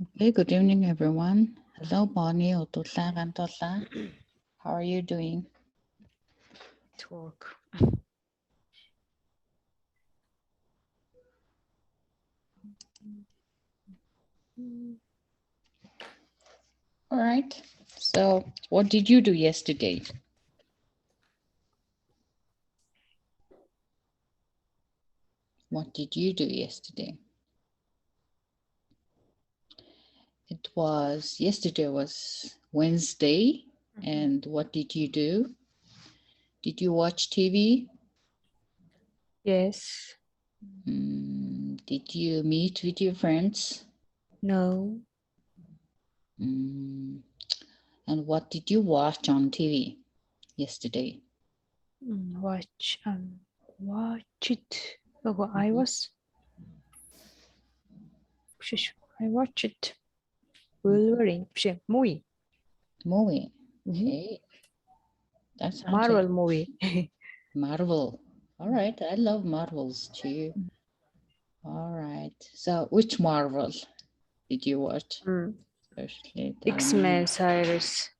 Okay, good evening, everyone. Hello, Bonnie, Otulla, Gantolla. How are you doing? At work. All right. So, what did you do yesterday? What did you do yesterday? Yesterday was Wednesday. And what did you do? Did you watch TV? Yes. Did you meet with your friends? No. And what did you watch on TV yesterday? Watch it. Oh, I watched Wolverine. Movie. Movie. Okay. That sounds Marvel movie. Marvel. All right. I love Marvels too. All right. So, which Marvel did you watch? Especially X-Men series.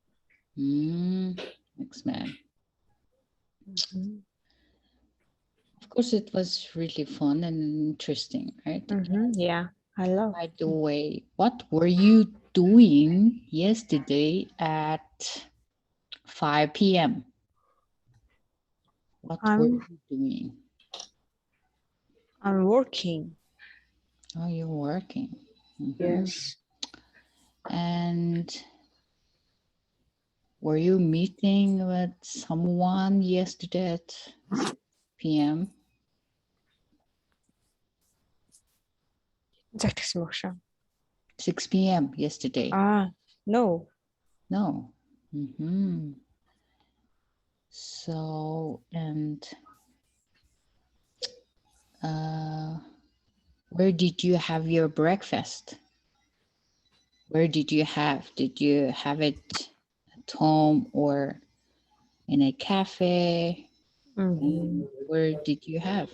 X-Men. Of course, it was really fun and interesting, right? Yeah, I love. By the way, what were you doing yesterday at 5 p.m.? What were you doing? I'm working. Oh, you're working. Yes. And were you meeting with someone yesterday at 6 p.m.? Загтагсан баг шүү. 6 p.m. yesterday? No. No. So, and where did you have your breakfast? Where did you have? Did you have it at home or in a cafe? Where did you have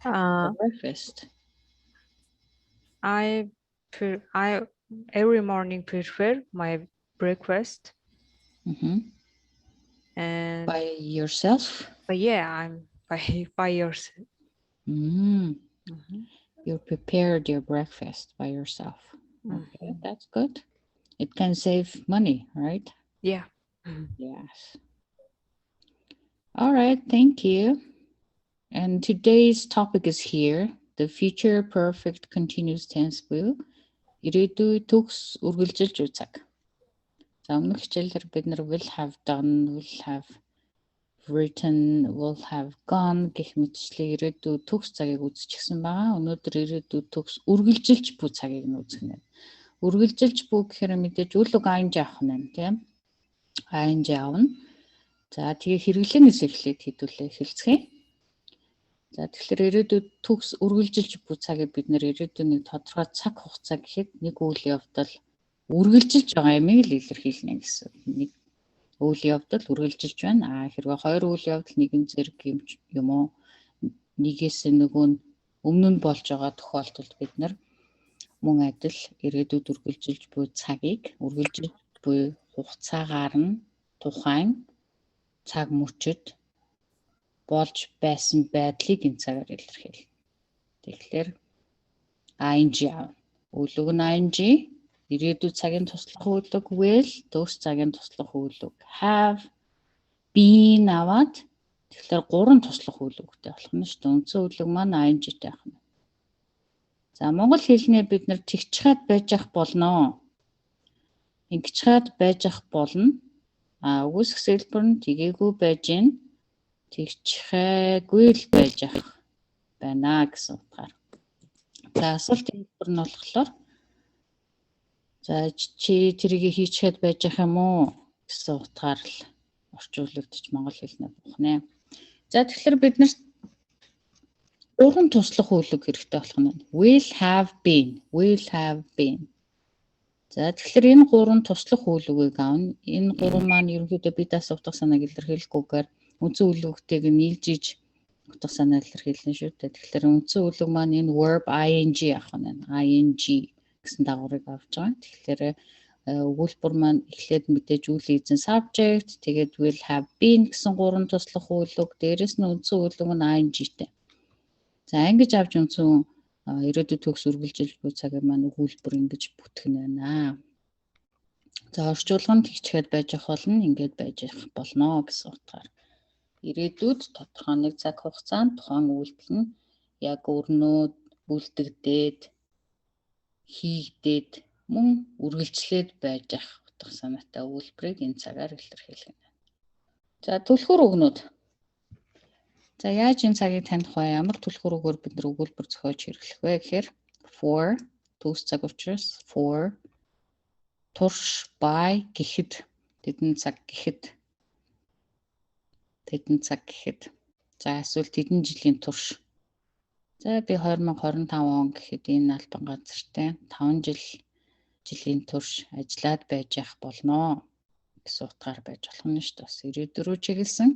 your breakfast? I every morning prepare my breakfast. And By yourself? yeah, I'm by yourself. You prepared your breakfast by yourself. Okay, that's good. It can save money, right? Yeah. Yes. All right, thank you. And today's topic is here, the future perfect continuous tense буюу ирээдүй төгс үргэлжилж буй цаг. За өмнөх хичээлээр бид нар will have done, will have written, will have gone гэх мэтчлэн ирээдүй төгс цагийг үзчихсэн байгаа. Өнөөдөр ирээдүй төгс үргэлжилж буй цагийг нь үзэх нь. Үргэлжилж буй гэхээр мэдээж үл үг ing авах нь тийм. Ing авна. За тэгээ хэрэглээнээс эхлээд хэдүүлээ эхэлцгээе. За тэгэхээр ирээдүйд төгс үргэлжилж буй цагийг бид нэр ирээдүйн нэг тодорхой цаг хугацаа гэхэд нэг үйл явдал үргэлжилж байгаа юмыг л илэрхийлнэ гэсэн. Нэг үйл явдал үргэлжилж байна. Хэрвээ хоёр үйл явдал нэгэн зэрэг юм уу нэгээс нөгөө нь өмнө нь болж байгаа тохиолдолд бид нар мөн адил ирээдүйд үргэлжилж буй цагийг үргэлжилж буй хугацаагаар нь тухайн цаг мөчид болж байсан байдлыг энэ цагаар илэрхийлнэ. Тэгэхээр ing үйл үг нь ing, ирээдүйд цагийн туслах үйл үг will, төгс цагийн туслах үйл үг have, been аваад тэгэхээр гурван туслах үйл үгтэй болох нь шүү дээ. Үндсэн үйл үг маань ing-тэй байх нь. За монгол хэлнээр бид нар тэгчхээд байж ах болно. Ингэчхээд байж ах болно. Үгүйсэх хэлбэр нь тгээгүү байж гин. Тэгчхээгүй л байж ах байна гэсэн утгаар. За асуулт хэлбэр нь болохоор за чи тэрийг хийчихэд байж ах юм уу гэсэн утгаар л орчуулагдчих монгол хэлнээр бухнэ. За тэгэхээр бид нар гурван туслах үйл үг хэрэгтэй болох нь will have been. За тэгэхээр энэ гурван туслах үйл үгийг аавна. Энэ гурван маань ерөнхийдөө бидээс утга санааг илэрхийлэхгүйгээр үндсэн үйл үгтэйг нийлжиж утга санаа илэрхийлнэ шүү дээ. Тэгэхээр үндсэн үйл үг маань энэ verb ing авах нь ing гэсэн гэсэн дагаврыг авч байгаа. Тэгэхээр өгүүлбэр маань эхлээд мэдээж үйл эзэн subject, тэгээд will have been гэсэн гурван туслах үйлэг, дээрэс нь үндсэн үйлэг нь ing-тэй. За ингэж авч үндсэн ирээдүйд төгс үргэлжил буй цагийн маань өгүүлбэр ингэж бүтгэн байна. За орчуулганд хичгээд байж ах болно, ингэж байж ах болно гэсэн утгаар. Ирээдүйд тодорхой нэг цаг хугацаанд тухайн үйлдэл нь яг өрнөө үлдэгдээд хийгдээд мөн үргэлжлээд байж ах утга санаатай үйлдвэрийг энэ цагаар илэрхийлэх юм. За түлхүүр өгнүүд. За яаж энэ цагийг таних вэ? Ямар түлхүүр өгөөр бид нар өгүүлбэр зохиож хэрэглэх вэ гэхээр for төгс цаг учраас for турш by гэхэд тэдэн цаг гэхэд за эсвэл тэдэн жилийн турш. За би 2025 он гэхэд энэ албан газартай 5 жилийн турш ажиллаад байж ах болно гэсэн утгаар байж болох нь шүү дээ. Бас ирээдүйд рүү чиглэсэн.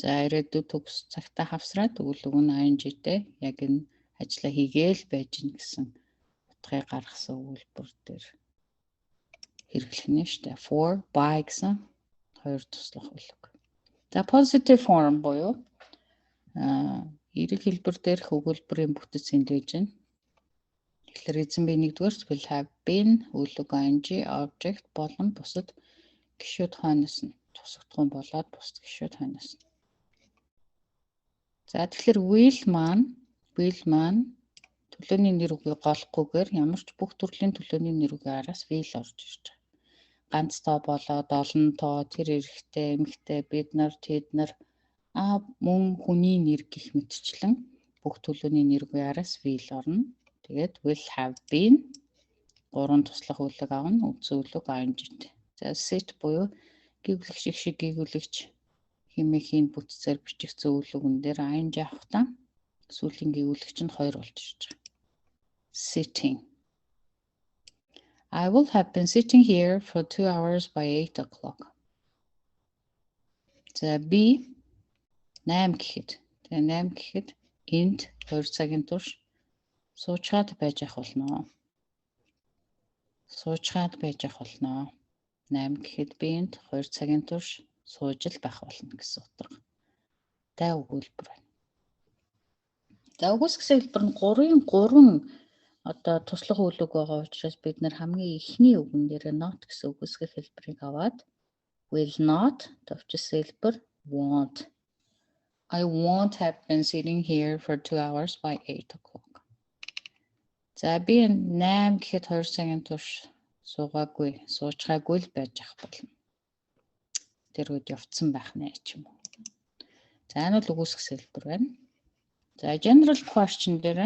За ирээдүйд төгс цагтаа хавсраад өгүүлэг нь ing-тэй яг энэ ажлаа хийгээл байж гин гэсэн утгыг гаргасан өгүүлбэр дээр хэрэглэх нь шүү дээ. For by гэсэн хоёр туслах үйлэг. За positive form буюу эрэг хэлбэр дээрх өгүүлбэрийн бүтэц хэмжиж байна. Тэгэхээр эзэн бие нэгдүгээр will have been үйлэг ing object болон бусад гишүүд хойноос нь тусагдсан болоод бусад гишүүд хойноос нь. За тэгэхээр will маань төлөөний нэр үгийг голохгүйгээр ямар ч бүх төрлийн төлөөний нэр үгийн араас will орж ирж байгаа. Ганц тоо болоод олон тоо, тэр эрэгтэй, эмэгтэй, бид нар, тэд нар мөн хүний нэр гэх мэтчлэн бүх төлөөний нэр үгийн араас will орно. Тэгээд will have been гурван туслах үйлэг авна, үндсэн үйлэг ing-тэй. За set буюу гэгүүлэгч шиг гэгүүлэгч хэмээхийн бүтцээр бичигдсэн үйлэгэн дээр ing авахтаа сүүлийн гэгүүлэгч нь 2 болж ирж байгаа. Sitting. I will have been sitting here for 2 hours by 8 o'clock. За B 8 гэхэд. Тэгээ 8 гэхэд энд 2 цагийн турш суучгаад байж ах болно. 8 гэхэд би энд 2 цагийн турш сууж л байх болно гэсэн утга. Та өгүүлбэр байна. За өгүүлсэн хэлбэр нь 3 одоо туслах үйлэг байгаа учраас бид нар хамгийн эхний үгэн дээр not гэсэн өгүүлсэх хэлбэрийг аваад will not товчсон хэлбэр won't. I won't have been sitting here for 2 hours by 8 o'clock. За би 8 гэхэд 2 цагийн турш суучгаагүй л байж ах болно. Тэр үед явцсан байх нэ ч юм уу. За энэ бол өгүүлсэх хэлбэр байна. За general question дээр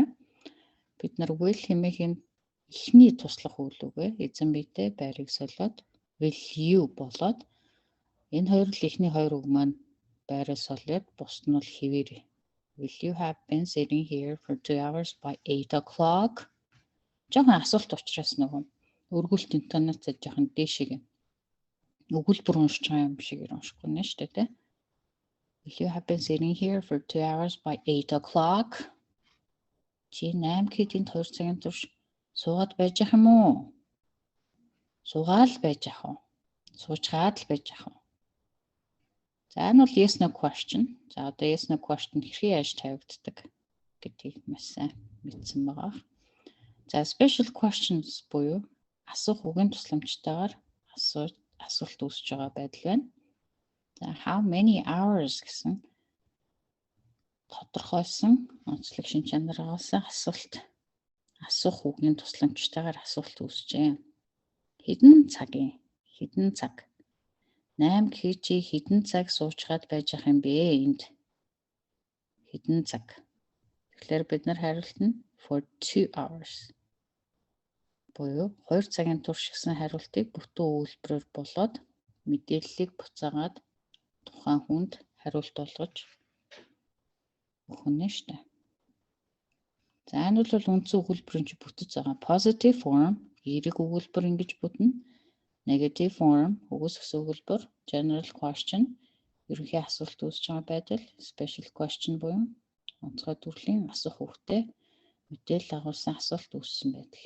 бид нар will хэмээхийн эхний туслах үйлүүгээ эзэн биетэй байрыг солиод will you болоод энэ хоёр л эхний хоёр үг маань байраа солиод бусд нь бол хэвээрээ. Will you have been sitting here for 2 hours by 8 o'clock? Жохон асуулт учраас нөгөө өргөлт интонацид жохон дээшээ өгүүлбэр уншиж байгаа юм шиг уншихгүй нэ шүү дээ. Will you have been sitting here for 2 hours by 8 o'clock? Чи 8 гэхэд энд 2 цагийн турш суугаад байж ах юм уу? Суугаад л байж ах уу? Суучгаад л байж ах уу? За энэ бол yes no question. За одоо yes no question хэрхэн яаж тавигддаг гэдгийг маш сайн мэдсэн байгаа. За special questions буюу асуух үгийн тусламжтайгаар асуулт үүсэж байгаа байдал байна. За how many hours гэсэн тодорхойлсон онцлог шин чанараас асуух үгийн тусламжтайгаар асуулт үүсэж байна. Хэдэн цаг 8 гэхэд чи хэдэн цаг суучгаад байж ах юм бэ энд? Хэдэн цаг? Тэгэхээр бид нар хариултна for 2 hours. Буюу 2 цагийн турш гэсэн хариултыг бүтэн үйлбэрээр болоод мэдээллийг буцаагаад тухайн хүнд хариулт болгож өгөх нь шүү дээ. За энэ бол үндсэн өгүүлбэрийн чи бүтэц байгаа. Positive form эерэг өгүүлбэр ингэж бүтнэ. Negative form өгүүлсэн өгүүлбэр, general question ерөнхий асуулт үүсэж байгаа байдал, special question буюу онцгой төрлийн асуух үгтэй мэдээлэл агуулсан асуулт үүссэн байдал.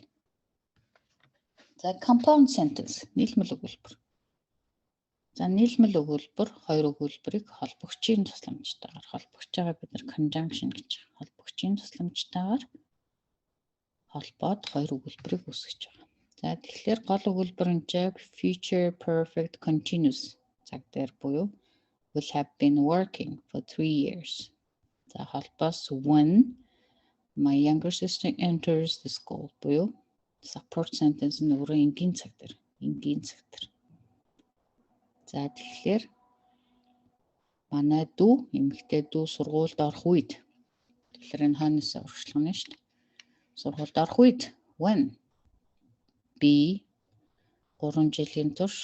За compound sentence нийлмэл өгүүлбэр. За нийлмэл өгүүлбэр хоёр өгүүлбэрийг холбогчийн тусламжтайгаар холбогч байгаа бид нар conjunction гэж байгаа. Холбогчийн тусламжтайгаар холбоод хоёр өгүүлбэрийг үүсгэж байгаа. За тэгэхээр гол өгүүлбэр нь future perfect continuous цаг дээр буюу will have been working for 3 years. За холбоос when my younger sister enters the school буюу support sentence нь өөрөө энгийн цаг дээр. За тэгэхээр манай дүү, эмэгтэй дүү сургуульд орох үед. Тэгэхээр энэ хойноос урагшлах нь шүү дээ. Сургуульд орох үед when би 3 жилийн турш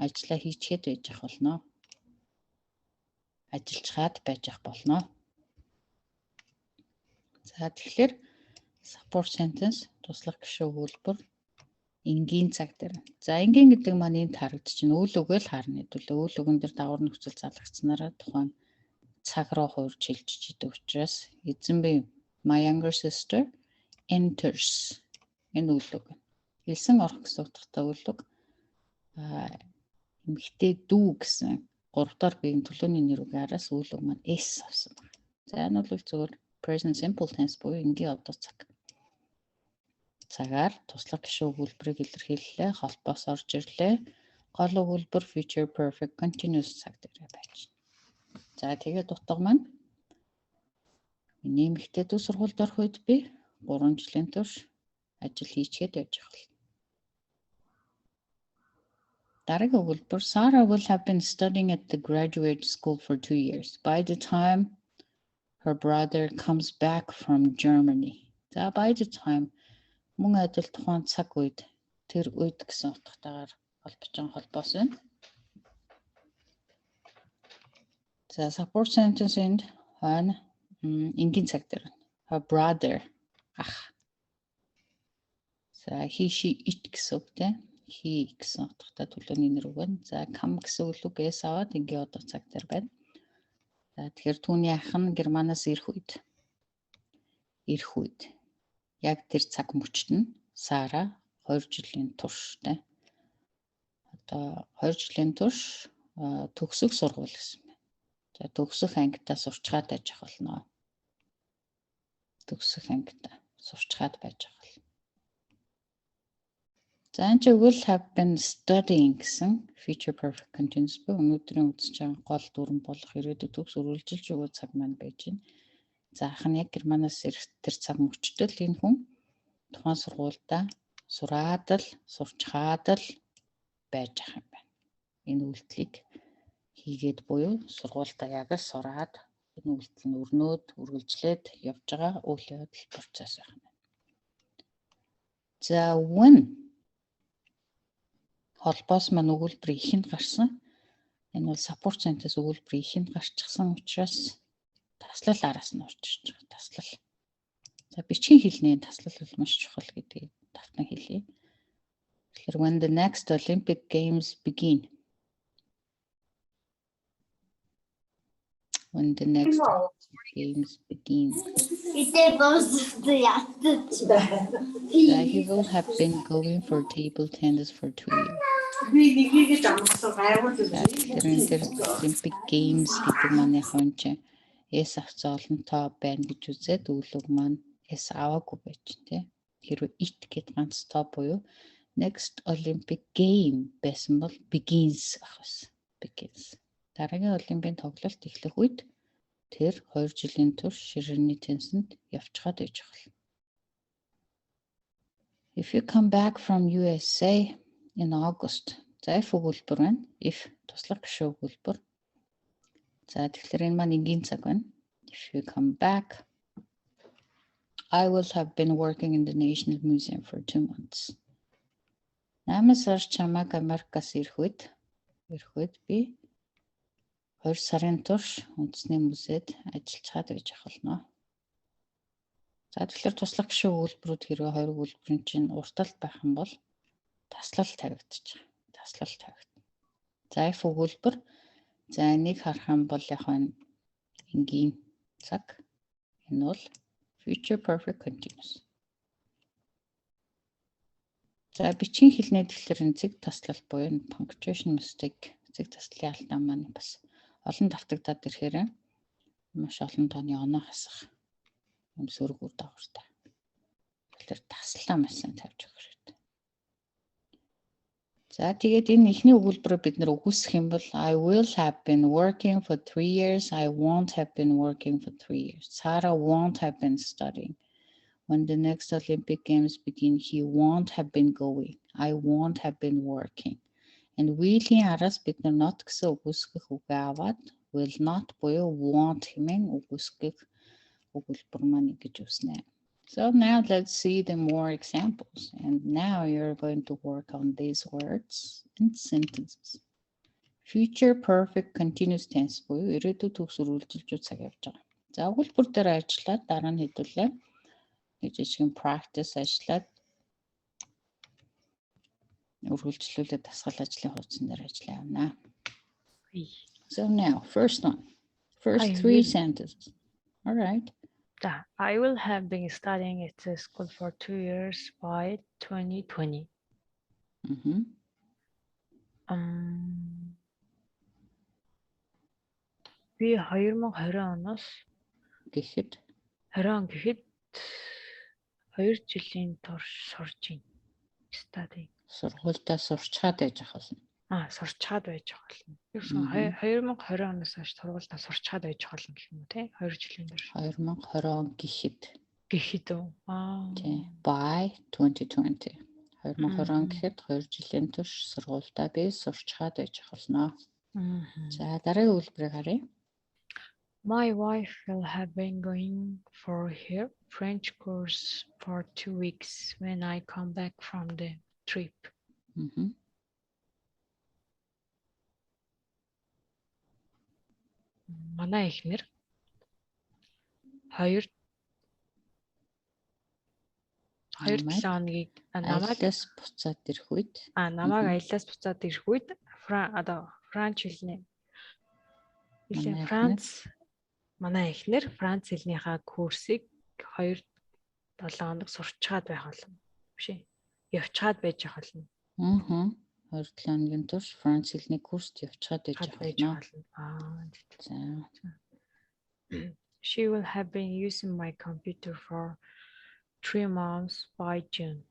ажиллаа хийчихэд байж ах болно. Ажиллаж байж ах болно. За тэгэхээр support sentence туслах гишүүн өгүүлбэр энгийн цаг дээр. За энгийн гэдэг маань энд харагдаж байна. Үйл үгээр л харна хэдүүлээ. Үйл үгэн дээр дагавар нөхцөл залгацснараа тухайн цаг руу хуурж шилжиж идэг учраас эзэн би my younger sister enters энэ үйл үг. Хэлсэн орох гэсэн утгатай үйл үг. Эмэгтэй дүү гэсэн 3 дахь биеийн төлөөний нэр үг араас үйл үг маань s авсан байна. За энэ бол зөвхөн present simple tense буюу энгийн одоо цаг. Цагаар туслах гишүүн өгүүлбэрийг илэрхийллээ, холбоос орж ирлээ. Гол өгүүлбэр future perfect continuous цаг дээр байж. За тэгээд утга маань миний эмэгтэй дүү сургуульд орох үед би 3 жилийн турш ажил хийчихэд явж байгаа. Дараагийн өгүүлбэр Sarah will have been studying at the graduate school for 2 years by the time her brother comes back from Germany. За by the time мөн адил тухайн цаг үед тэр үед гэсэн утгатайгаар холбоос байна. За support sentence энд хойно энгийн цаг дээр. Her brother ах. За he she it гэсэн үгтэй. He гэсэн утгатай төлөөний нэр үг байна. За come гэсэн үйл үг s аваад энгийн одоо цаг дээр байна. За тэгэхээр түүний ах нь Германаас ирэх үед яг тэр цаг мөчт нь Сара 2 жилийн турштай. Одоо 2 жилийн турш төгсөх сургууль гэсэн байна. За төгсөх ангидаа сурчгаад байж ах болно. Төгсөх ангидаа сурчгаад байж ах болно. За энэ will have been studying гэсэн future perfect continuous буюу өнөөдрийн үзэж байгаа гол дүрэн болох ирээдүйд төгс үргэлжилж өгөө цаг маань байж байна. За ах нь яг Германаас ирэх тэр цаг мөчтөл энэ хүн тухайн сургуультай сураад л сурчхаад л байж ах юм байна. Энэ үйлдэлийг хийгээд буюу сургуультай яг л сураад энэ үйлдэл нь өрнөөд үргэлжлээд явж байгаа үйл явдал процесс байна. За when холбоос маань өгүүлбэр ихэнд гарсан. Энэ бол support sentence өгүүлбэр ихэнд гарчихсан учраас таслал араас нь орж ирж байгаа. Таслал. За бичгийн хэлний таслал бол маш чухал гэдгийг давтан хэлье. Тэгэхээр when the next Olympic Games begin. When the next Games begin. He will have been going for table tennis for 2 years. Olympic Games гэдэг маань хонч S авцаа олонтоо байна гэж үзээд үйл үг маань S аваагүй байж тээ. Хэрвээ it гэд ганц тоо буюу next Olympic game байсан бол begins ахс. Begins. Дараагийн олимпийн тоглолт эхлэх үед тэр 2 жилийн турш ширээний тенсэнд явчихад байж байгаа. If you come back from USA in August. За if өгүүлбэр байна. If туслах гишүүн өгүүлбэр. За тэгэхээр энэ маань энгийн цаг байна. If you come back, I will have been working in the National Museum for 2 months. 8 сар чамайг Америкаас ирэх үед би 2 сарын турш үндэсний музейд ажиллаж байж ах болно. За тэгэхээр туслах гишүүн өгүүлбэрүүд хэрвээ хоёр өгүүлбэрийн чинь урталт байх юм бол таслал тавигдчих. Таслал тавигдана. За if өгүүлбэр. За энийг харах юм бол яг энгийн цаг. Энэ бол future perfect continuous. За бичгийн хэлний тэгэхээр энэ цэг таслал буюу энэ punctuation mistake цэг таслалын алдаа маань бас олон давтагдаад ирэхээр маш олон тооны оноо хасах юм сөрөг үр дагавартай. Тэгэхээр таслалаа маш сайн тавьж өгөх хэрэгтэй. За тэгээд энэ эхний өгүүлбэрээр бид нэр үгүйсэх юм бол I will have been working for 3 years. I won't have been working for 3 years. Sarah won't have been studying. When the next Olympic Games begin, he won't have been going. I won't have been working. And will-ийн араас бид нар not гэсэн үгүйсгэх үгээ аваад will not буюу won't хэмээн үгүйсгэх өгүүлбэр маань гэж үснэ. So now let's see the more examples. And now you're going to work on these words and sentences. Future perfect continuous tense буюу ирээдүйд төгсөр үйлдэлжүүд цаг явж байгаа. За өгүүлбэр дээр ажиллаад дараа нь хэдүүлээ. Нэг жижигэн practice ажиллаад үргэлжлүүлээд дасгал ажлын хуудсан дээр ажиллаа явна. So now, first one. First three sentences. All right. I will have been studying at the school for 2 years by 2020. Би 2020 оноос Гэхэд 20 он гэхэд 2 жилийн турш сурж байна. Study. Сургуультай сурчаад байж ах болно. Сурчаад байж ах болно. Юусэн 2020 оноос хойш сургуультай сурчаад байж ах болно гэх юм уу те? 2 жилийн турш. 2020 он гэхэд. Гэхэд үү? Тий. By 2020. 2020 он гэхэд 2 жилийн турш сургуультай би сурчаад байж ах болно. За дараагийн өгүүлбэрийг харъя. My wife will have been going for her French course for 2 weeks when I come back from the trip. Манай эхнэр 2 хоногийг намайг буцаад ирэх үед намайг аяллаас буцаад ирэх үед Франц хэлний Франц манай эхнэр Франц хэлнийхаа курсыг 2-7 хоног сурчаад байх болно. Биш ээ. Явчаад байж ах болно. 2-7 хоногийн турш Франц хэлний курст явчаад байж ах болно. За. She will have been using my computer for 3 months by June.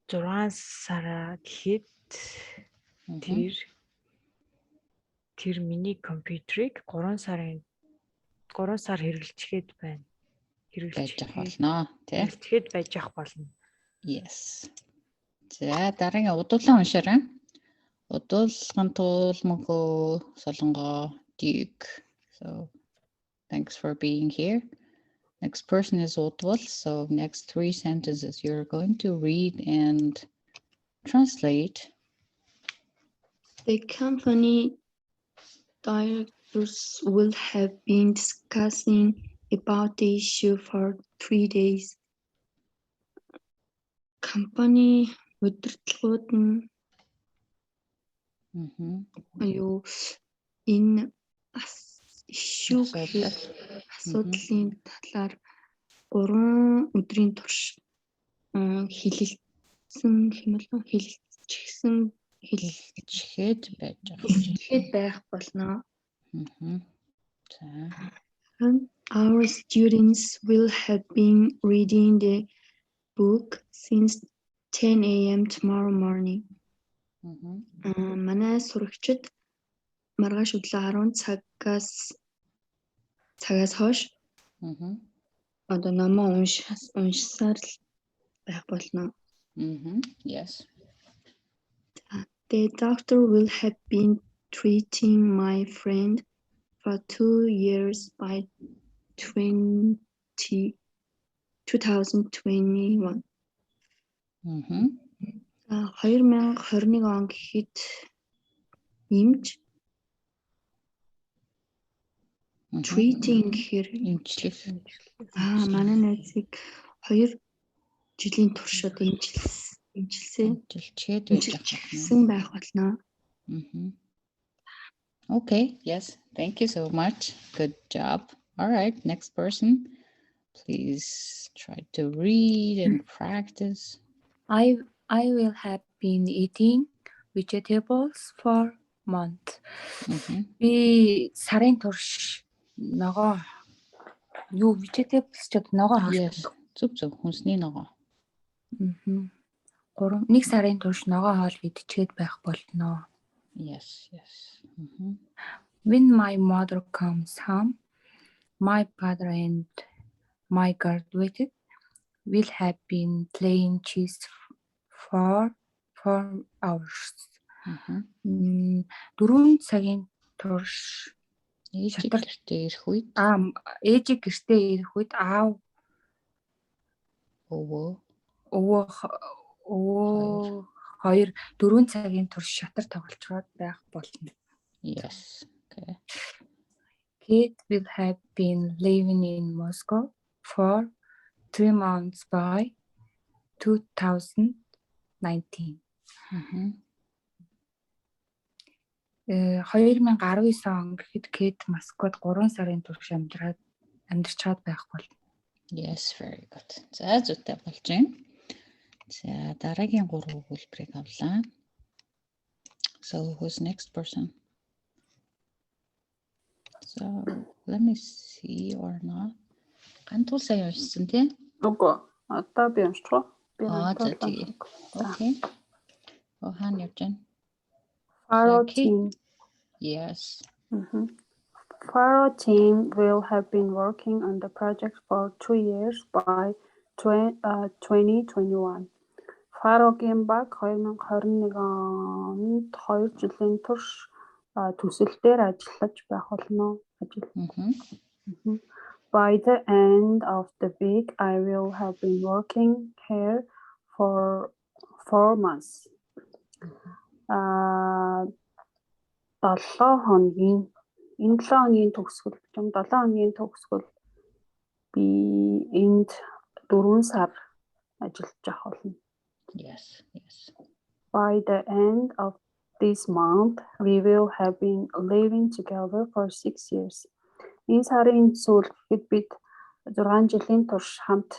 6 сар гэхэд тэр миний компьютерийг 3 сар хэрэглэчихэд байна. Хэрэглэж болно, тий? Хэрэглэчихэд байж ах болно. Yes. За дараагийн удуулан уншаарай. Удуулгын туулмагөө солонгоо Duke. So thanks for being here. Next person is Udwal. So next 3 sentences you're going to read and translate. The company directors will have been discussing about the issue for 3 days. Company удирдлагууд нь энэ асуудлын талаар 3 өдрийн турш хэлэлцэхэд байх болно. Our students will have been reading the book since 10 a.m. tomorrow morning. Манай сурагчид маргааш өглөө 10 цагаас хойш одоо намаа уншсаар байх болно. Yes. The doctor will have been treating my friend for 2 years by 2021. 2021 он гэхэд имж treating гэхээр имжлэх. Манай найзыг 2 жилийн турш одоо имжилсэн байх болно. Okay, yes. Thank you so much. Good job. All right, next person. Please try to read and practice. I will have been eating vegetables for months. Mhm. Би сарын турш ногоо vegetables ч ногоо Yes. хоолдог. Зүг хүнсний ногоо. 1 сарын турш ногоо хоол идчихэд байх болно. Yes, yes. Mhm. When my mother comes home, my father and my graduated will have been playing chess for 4 hours. Mhm. 4 цагийн турш Ээжиг Шатар- гэртээ ирэх үед ээжийг гэртээ ирэх үед аав өвөө хоёр 4 цагийн турш шатар тоглолцоод байх болно. yes. Okay. Kate will have been living in Moscow for 3 months by 2019. Mhm. 2019 он гэхэд Kate Москвад 3 сарын турш амьдарч чад байх болно. Yes, very good. За зүйтэй болж байна. За дараагийн 3 өгүүлбэрийг авлаа. So who's next person? So let me see or not. Гантул сайн уншсан тий? Үгүй. Одоо би уншчих уу? Би За унших. тий. Okay. Хаана явж байна? Faro Okay. team. Yes. Faro team will have been working on the project for 2 years by 2021. Faro-гийн баг 2021 онд 2 жилийн турш төсөл дээр ажиллаж байх болно. Mhm. By the end of the week, I will have been working here for 4 months. 7 хоногийн энэ 7 хоногийн төгсгөл юм 7 хоногийн төгсгөл би энд 4 сар ажиллаж явах болно. Yes, yes. By the end of this month, we will have been living together for 6 years. Энэ сарын сүүлд гэхэд бид 6 жилийн турш хамт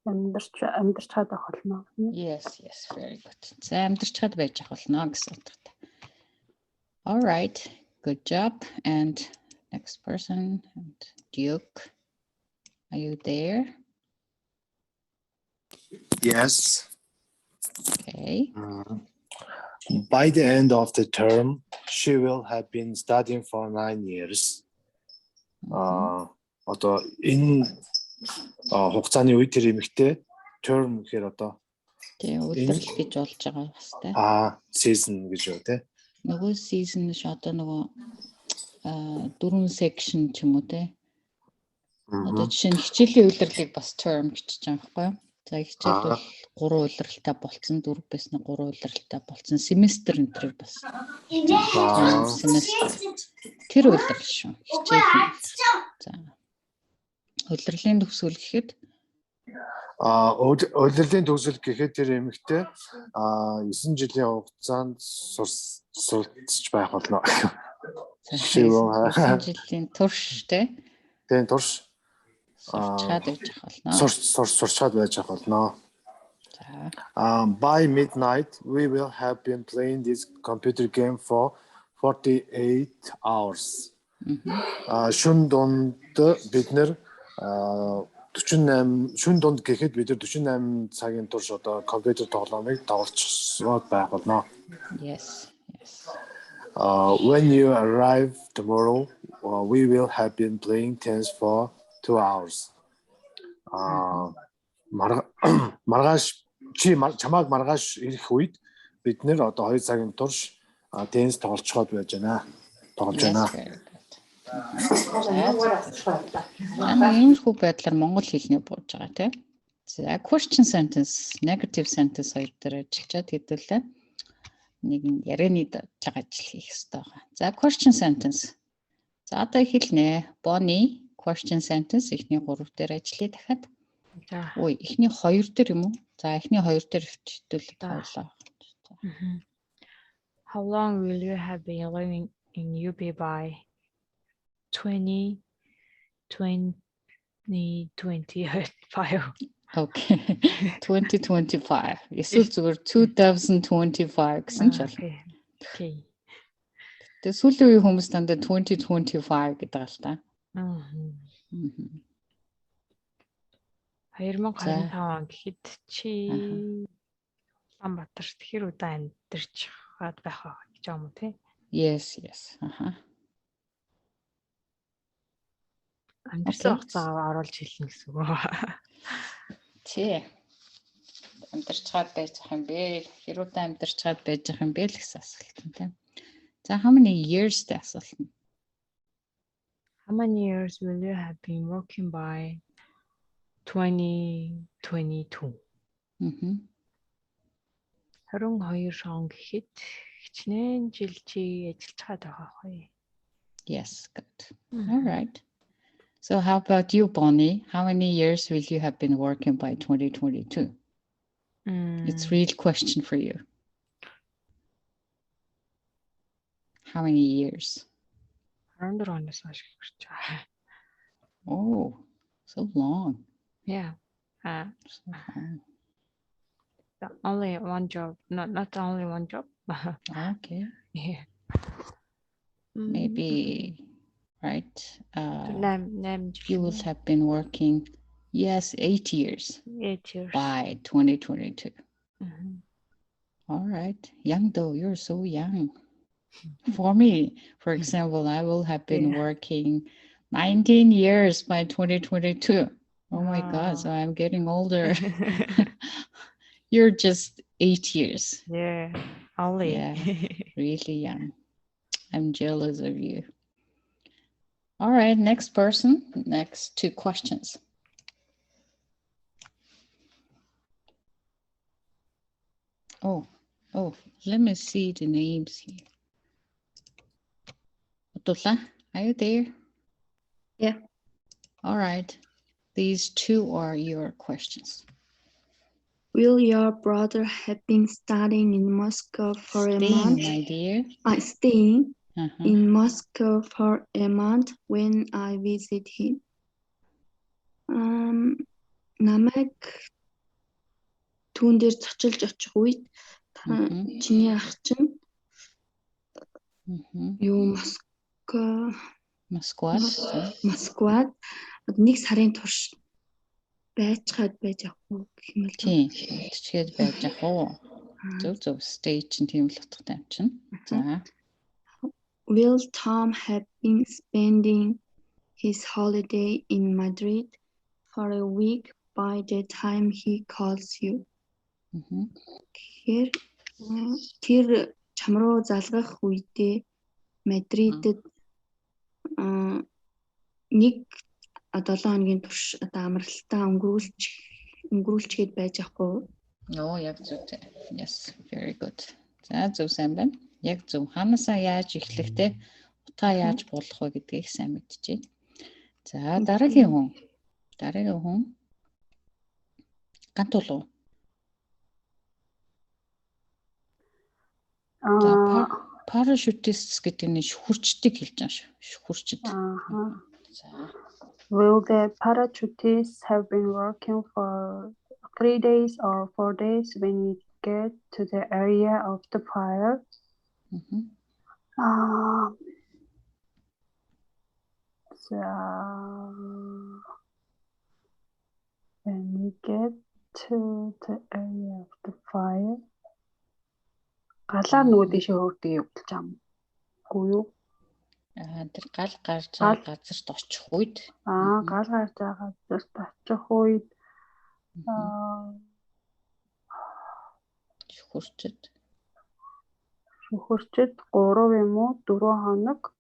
амьдарч чад байх болно. Yes, yes, very good. За амьдарч чад байж ах болно гэсэн утгатай. All right. Good job. And next person, and Duke. Are you there? Yes. Okay. By the end of the term, she will have been studying for 9 years. Одоо энэ хугацааны үед тэр эмэгтэй term гэхээр одоо Тэгээ удирдал гэж болж байгаа бас тэ. season гэж үү те. Нөгөө season ш одоо нөгөө 4 section ч юм уу те. Одоо жишээ нь хичээлийн удирдлыг бас term гэж байгаа байхгүй юу? За хичээл бол 3 удирдалтай болцсон, 4 байснаа 3 удирдалтай болцсон. Семестр энэ төр бас. Семестр. Тэр удирдал шүү. Хичээл. За. Удирдлын төгсгөл гэхэд удирдлын төгсгөл гэхэд тэр эмэгтэй 9 жилийн хугацаанд сурч байх болно. 9 жилийн турш те. Тэгээ турш сурчаад байж ах болно. Сурчаад байж ах болно. By midnight, we will have been playing this computer game for 48 hours. Шүн донд бид нэр 48 шүн донд гэхэд бид 48 цагийн турш одоо компьютер тоглоомыг тоглож байх болно. Yes, yes. When you arrive tomorrow, we will have been playing tennis for 2 hours. Маргааш чамайг маргааш ирэх үед бид нэр одоо 2 цагийн турш теннис тоглолцоход байж байна. Тоглож байна. Иймэрхүү байдлаар монгол хэлний бууж байгаа тийм. За question sentence, negative sentence хоёр дээр ажиллаад хэдүүлээ. Нэг нь ярианы дадлага ажил хийх хэрэгтэй байгаа. За question sentence. За одоо хэлнэ. Bonnie question sentence эхний 3 дээр ажиллая дахиад. За. Ой, эхний 2 дээр юм уу? За эхний 2 дээр хэвчүүлээд тавлаа. How long will you have been living in UP by 2021? 2025. Okay. 2025. Эсвэл зүгээр 2025 гэсэн ч болно. Okay. Тэгээ сүүлийн үеийн хүмүүс дандаа 2025 гэдэг л та. Мгм. Мгм. 2025 он гэхэд чи Улаанбаатарт хэр удаан амьдарч хаад байх вэ гэж байгаа юм уу тий? Yes. Аха. Амьдарсан Okay. хугацаагаа оруулж хэлнэ гэсэн үг. Тий. Амьдарч чад байж ах юм бэ? Хэр удаан амьдарч чад байж ах юм бэ л гэсэн асуулт юм тийм. За how many years дээ асуулт нь? How many years will you have been working by 2022? Мгм. 22 он гэхэд хичнээн жил чи ажиллаж чад байгаа хөөе. Yes, good. All right. So how about you, Bonnie? How many years will you have been working by 2022? It's real question for you. How many years? 14 оноос хойш гэж байгаа. Oh, so long. Yeah. So long. Only one job. Not only one job. Okay. Yeah. Maybe, right? Name You will have been working, yes, 8 years 8 years. by 2022. Mhm. All right. Young though, you're so young. For me, for example, I will have been Yeah. working 19 years by 2022. Oh my God, so Wow. I'm getting older. You're just 8 years. Yeah. Only. Yeah, really young. I'm jealous of you. All right, next person, next two questions. Oh, let me see the names here. Atula, are you there? Yeah. All right. These two are your questions. Will your brother have been studying in Moscow for a month? My dear. Staying Uh-huh. in Moscow for a month when I visit him. Намайг түүн дээр зочилж очих үед чиний ах чинь юу Москвад нэг сарын турш байцгаад байж ах уу гэх юм л тийм чичгээд байж ах уу зөв stage чинь тийм л утгатай юм чинь. За. Will Tom have been spending his holiday in Madrid for a week by the time he calls you? Тэгэхээр тэр чам руу залгах үедээ Мадридэд нэг 7 хоногийн турш амралтаа өнгөрүүлчихэд байж ах уу? Oo, яг зөв. Yes, very good. За зөв сайн байна. Яг зөв. Ханаасаа яаж эхлэхтэй утаа яаж болох вэ гэдгийг сайн мэдчихэе. За дараагийн хүн. Гантул уу? Parachutists гэдэг нь шүхүрчдэг хэлж байгаа шүү. Шүхүрчд. Will the parachutists have been working for 3 days or 4 days when you get to the area of the fire? When we get to the area of the fire, галаар нөгөө дэше хөөрдөг явуулж байгаа юм. Үгүй юу? Тэр гал гарч байгаа газарт очих үед гал гарч байгаа газарт очих үед шүхүрчд 3 юм уу 4 хоног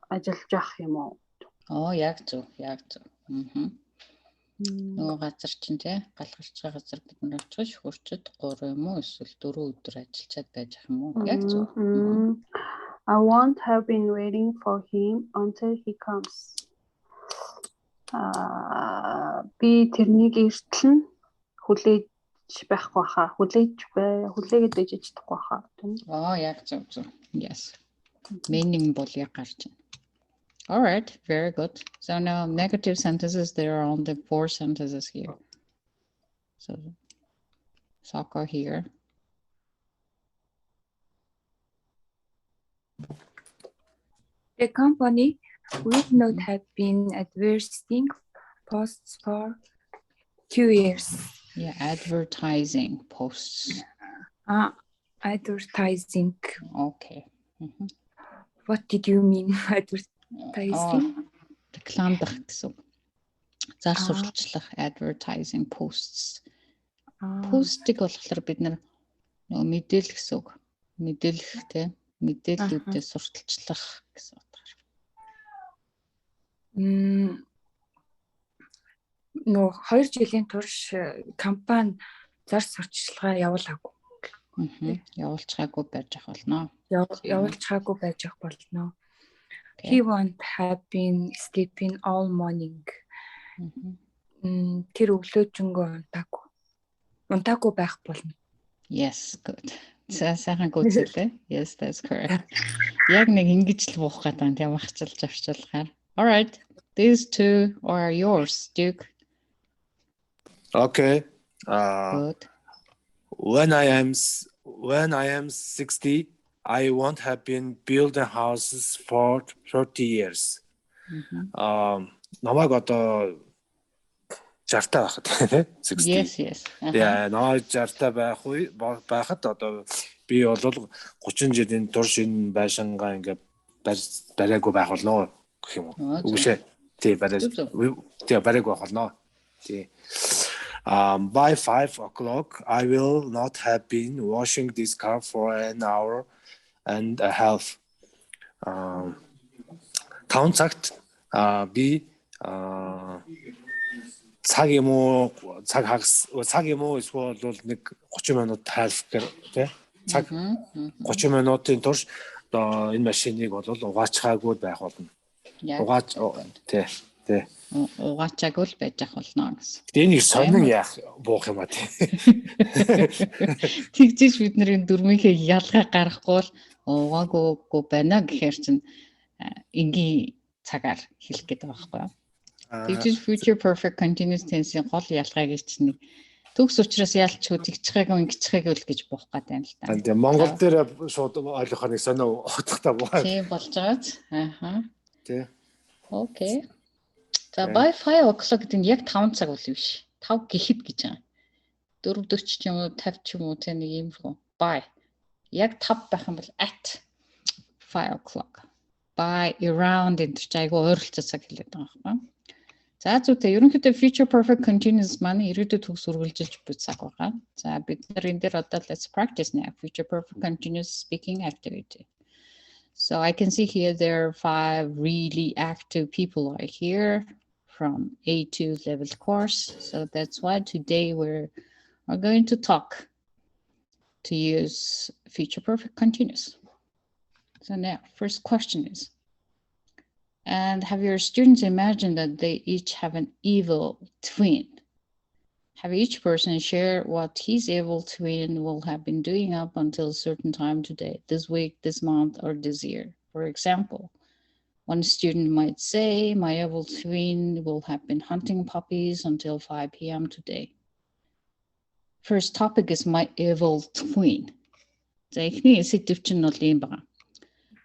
ажиллаж явах юм уу? Яг зөв. Нөгөө газар чинь тий галгарч байгаа газар бид нар очих шүхүрчд 3 юм уу эсвэл 4 өдөр ажиллаад байж ах юм уу? Яг зөв. I won't have been waiting for him until he comes. Би тэрнийг эртлэн хүлээж байхгүй хаа. Хүлээгээд байж чадахгүй хаа. Яг зөв. Yes. Meaning бол яг гарч байна. All right, very good. So now negative sentences, there are only 4 sentences here. So soccer here. The company will not have been advertising posts for 2 years. Yeah, advertising posts. Advertising. Okay. Mhm. What did you mean? Advertising? Рекламдах гэсэн. Зар сурталчлах advertising posts. Постыг болохоор бид нар нөгөө мэдээлэл гэсэн үг. Мэдээлэлтэй мэдээллүүдээ сурталчлах гэсэн утгаар. Нөө 2 жилийн турш компани зар сурталчилгаа явуулаагүй. Явуулчихаагүй байж ах болно. Явуулчихаагүй байж ах болно. He won't have been sleeping all morning. Тэр өглөөжингөө унтаагүй байх болно. Yes, good. Сайхан гүйцэлээ. Yes, that's correct. Яг нэг ингэж л буух гэдэг юм ахчилж авчилгаар. All right. These two are yours, Duke. Okay. Good. When I am 60, I won't have been building houses for 30 years. Намайг одоо 60 таа байхад тийм 60. Yes. Яа, нөө 60 таа байхад одоо би бол 30 жилийн турш энэ байшингаа ингээд бариагүй байх болно гэх юм уу? Үгүй ээ. Тий, бариагүй байх болно. Тий. By 5 o'clock, I will not have been washing this car for an hour and a half. 5 цагт би цаг юм уу эсвэл нэг 30 минут half гэх цаг 30 минутын турш энэ машиныг бол угаачхаагүй байх болно. Тий. Угаачаагүй л байж ах болно гэсэн. Энийг сонин яах буух юм аа тий. Тэгжиж бид нарын дөрмийнхээ ялгаа гаргахгүй л угаагүй байна гэхээр чинь энгийн цагаар хэлэх гээд байгаа байхгүй юу? Тэгжиж future perfect continuous tense-ийн гол ялгааг чинь төгс учраас яалчгүй тэгчихээгүй ингэчихээгүй л гэж буух гэдэг юм л та. Тэгээ Монгол дээр шууд ойлгохоор нэг сонио утгатай буух. Тийм болж байгааз. Тий. Окей. За by 5 o'clock гэдэг нь яг 5 цаг бол биш. 5 гэхэд гэж байгаа. 4:40 ч юм уу 50 ч юм уу тэ нэг юм шүү. By яг 5 байх юм бол at 5 o'clock. By around энэ ч айгүй ойролцоо цаг хэлээд байгаа юм. За зүйтэй ерөнхийдөө future perfect continuous маань ирээдүйд төгс үргэлжилж буй цаг байгаа. За бид нар энэ дээр одоо let's practice now future perfect continuous speaking activity. So I can see here there are 5 really active people right here from A2 level course. So that's why today we're going to talk to use future perfect continuous. So now, first question is, and have your students imagined that they each have an evil twin? Have each person share what his evil twin will have been doing up until a certain time today, this week, this month, or this year. For example, one student might say, my evil twin will have been hunting puppies until 5 p.m. today. First topic is my evil twin. За эхний сэдв чинь бол юм байна.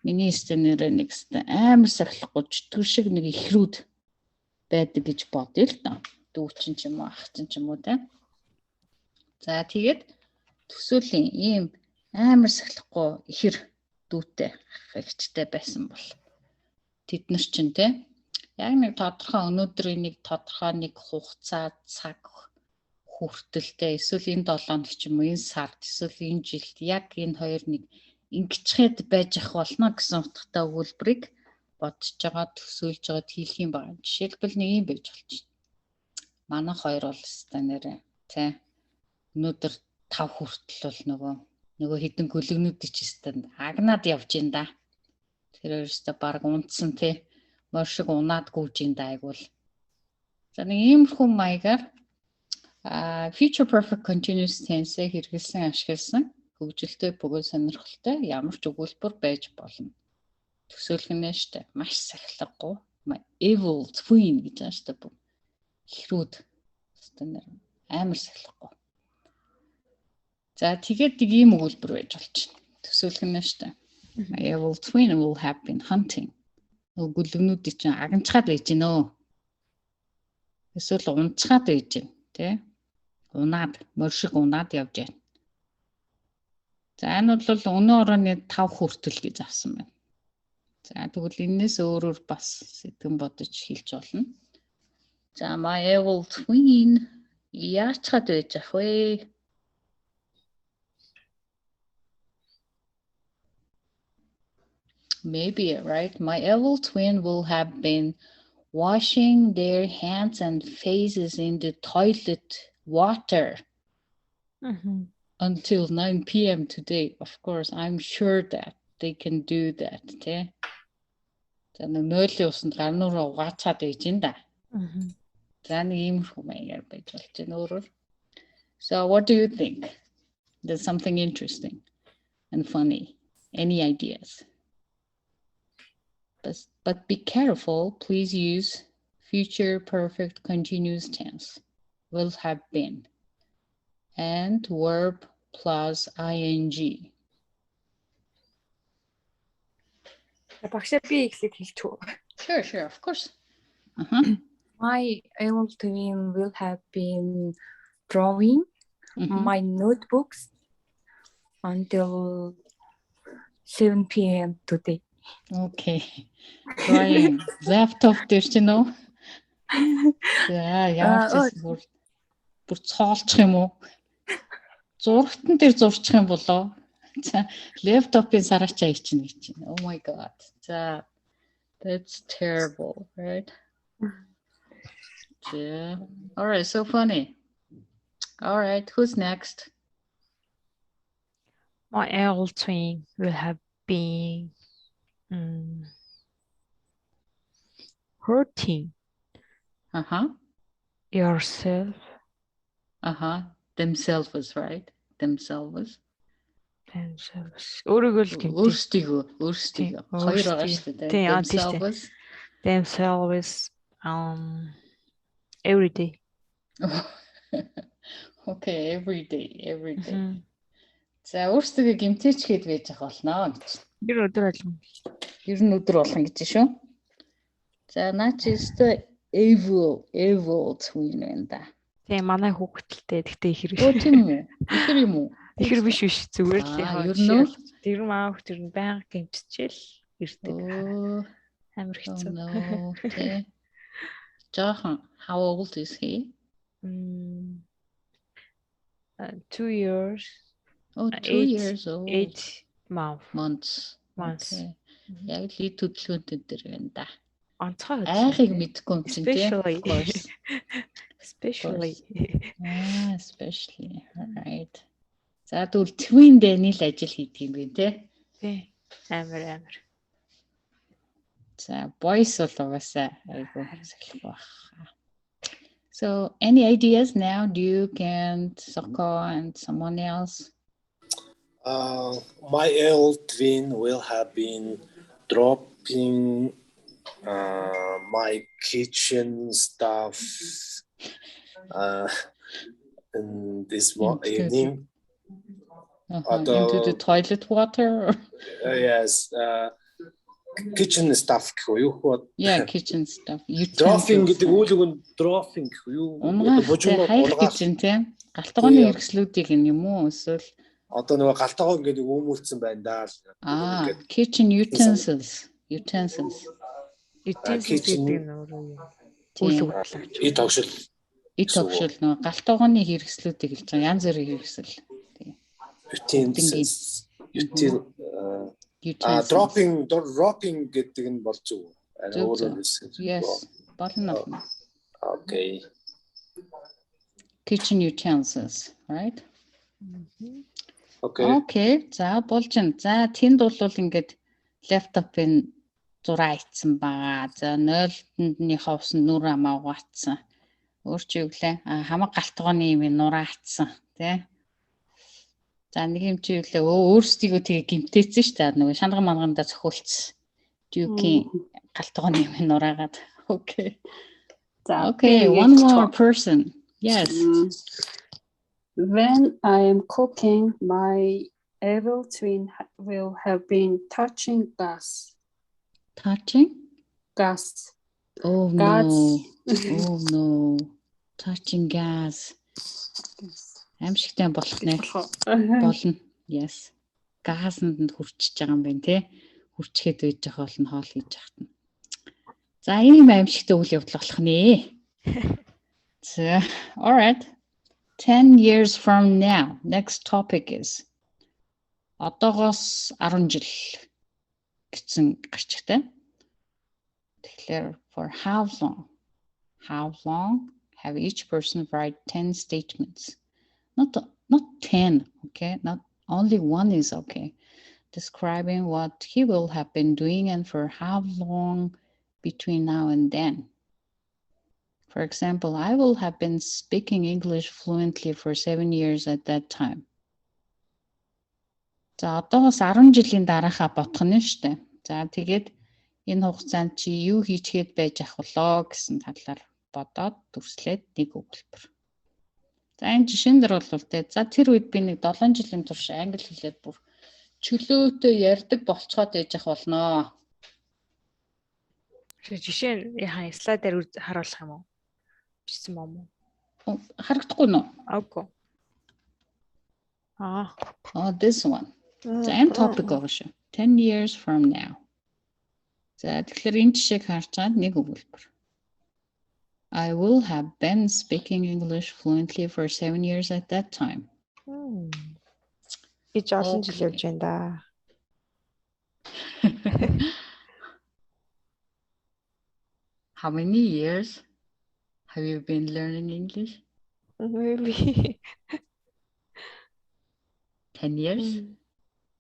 Миний стенэрээ нэг амар сахилахгүй чөтгөр шиг нэг ихрүүд байдаг гэж бодъё л доо. Дүүчин ч юм уу, ах ч юм уу те. За тэгээд төсөөлийн ийм амар сахилахгүй ихэр дүүтэй эгчтэй байсан бол тэд нар чинь те яг нэг тодорхой өнөөдрийн нэг тодорхой нэг хугацаа цаг хүртэлтэй эсвэл энэ 7 хоног ч юм уу энэ сард эсвэл энэ жилд яг энэ хоёр нэг ингэчихэд байж ах болно гэсэн утгатай өгүүлбэрийг бодож байгаа төсөөлж байгаа хэлэх юм байна. Жишээлбэл нэг юм байж болчих. Манай хоёр бол станараа тий өнөөдөр 5 хүртэл бол нөгөө хідэн гөлөгнүүд ч станд агнаад явж ин да. Тэр өөрөөсөө баг унтсан тий мөр шиг унаад гүйж ин да айгуул. За нэг иймэрхүү маягаар future perfect continuous tense-ийг хэрэглэсэн ашигласан хөгжилтэй бөгөөд сонирхолтой ямар ч өгүүлбэр байж болно. Төсөөлөх нь штэ. Маш сахилгагүй. My evil twin гэж байна штэ. Хэрүүд. Амар сахилгагүй. За тэгээд нэг ийм өгүүлбэр байж болж байна. Төсөөлөх нь штэ. My evil twin will have been hunting. Гүлгнүүдийг чинь агнцгаад байж гинөө. Эсвэл унцгаад байж гин, тий? Унаад, моршиг унаад явж байна. За энэ бол өнөө орооны 5 хүртэл гэж авсан байна. За тэгвэл энэс өөрөөр бас сэтгэн бодож хэлж болно. За my evil twin яачгаад байж ах вэ? Maybe, right? My evil twin will have been washing their hands and faces in the toilet water until 9 p.m. today. Of course, I'm sure that they can do that. Тэ? За нөөлөө усанд гарнуураа угаачаад байж ин да. За нэг иймэрхүү маягаар байж болж байна өөрөөр. So what do you think? There's something interesting and funny. Any ideas? But be careful. Please use future perfect continuous tense. Will have been. And verb plus ing. Багшаа би ихлийг хэлчихв. Sure, of course. My evil twin will have been drawing my notebooks until 7 p.m. today. Okay. Drawing. Laptop дээр ч нөө. За яач бүр цоолчих юм уу? Зурагтан дээр зурчих юм болоо. За лаптопын сарачаа ичнэ гэж чинь. Oh my god. За that's terrible, right? Yeah. All right, so funny. All right, who's next? My evil twin will have been hurting yourself. Themselves, right? Themselves. Өөрийгөө л гэмтээ. Өөрсдийгөө. Хоёр байгаа шүү дээ. Themselves every day. Okay, every day. За өөрсдөө гэмтээч гээд байж ах болно гэж. Ер нь өдөр болгон гэж шүү. За наа чи өстө evil twin байна да. Тийм манай хүүхдэлтэй гэхдээ ихэр биш. Оо тийм үү? Ихэр юм уу? Ихэр биш зүгээр л яа. Ер нь тэр маа хүүхд ер нь байнга гэмтчихэл ирдэг. Амар хэцүү. Okay. Johan, how old is he? 2 years. Oh, 2 years old. 8 months. Okay. Яг л төдөлгөөнтэй дээр байна да. Онцгой. Айхыг мэдгүй юм чинь тийм. Especially. Especially. All right. За тэгвэл twin дээр нийл ажил хийдэг юм байна те. Тий. Амар. За boys бол угаасаа айгу салхи баг. So any ideas now, Duke and Soko and someone else? My old twin will have been dropping my kitchen stuff in this evening. Into the toilet water? Yes. Kitchen stuff гэхгүй юу? Yeah, kitchen stuff. Dropping гэдэг үйл үг нь dropping гэхгүй юу? Хайх гэж юм тийм. Галтгооны хэрэгслүүдийг юм уу? Эсвэл одоо нөгөө галтгоо гэдэг өмүүлсэн байна даа. Kitchen utensils. Utensils гэдэг нь өөрөө үйл үг талаач. Эд тогшил нөгөө галтгооны хэрэгслүүдийг хэлж байгаа. Янз бүрийн хэрэгсэл. Utensils. Dropping гэдэг нь болж юу? Yes, болно. Okay. Kitchen utensils, right? Okay. За болж байна. За тэнд бол ингээд лаптопын зураа ицсэн байгаа. За 0-ныхаа усанд нүр амаа угаацсан. Өөр чи юу гэлээ? Хамаг галтгооны юм нураа атсан, тий? За нэг юм чи юу лээ өөрсдийгөө тэгээ гимтээсэн шүү дээ. Нөгөө шанга мангандаа цохиулсан. Дюкийн галтгооны юм нураагаад. Okay. За, Okay, би one ингэж more байна. person. Yes. When I am cooking, my evil twin will have been touching Touching? gas. Oh no. Oh no. Touching gas. Аимшигтай болох нэ. Болно. Yes. Газанд нь хүрчиж байгаа юм байна те. Хүрчгээд байж байгаа бол нь хоол хийж яхад нь. За энэ юм аимшигтай үйл явдал болох нэ. So, all right. 10 years from now. Next topic is одоогоос 10 жил гэсэн гарчигтай. Тэгэхээр for how long? How long have each person write 10 statements? Not 10, okay? Not only one is okay. Describing what he will have been doing and for how long between now and then. For example, I will have been speaking English fluently for 7 years at that time. За одоогоос 10 жилийн дараахаа бодох нь шүү дээ. За тэгээд энэ хугацаанд чи юу хийчгээд байж ах болоо гэсэн талаар бодоод дүрслээд нэг өгүүлбэр. За энэ жишээн дээр бол тэ за тэр үед би нэг 7 жилийн турш англи хэлээд бүр чөлөөтэй ярьдаг болцоод байж ах болноо. Жишээ нь яхаа слайдаар харуулах юм уу? Бичсэн юм уу? Харагдахгүй нөө? Окей. Oh, this one. За энэ topic байгаа шүү. 10 years from now. За тэгэхээр энэ жишээг харж байгаа нэг өгүүлбэр. I will have been speaking English fluently for 7 years at that time. Гэж олон жил явж байна да. How many years have you been learning English? Maybe 10 years?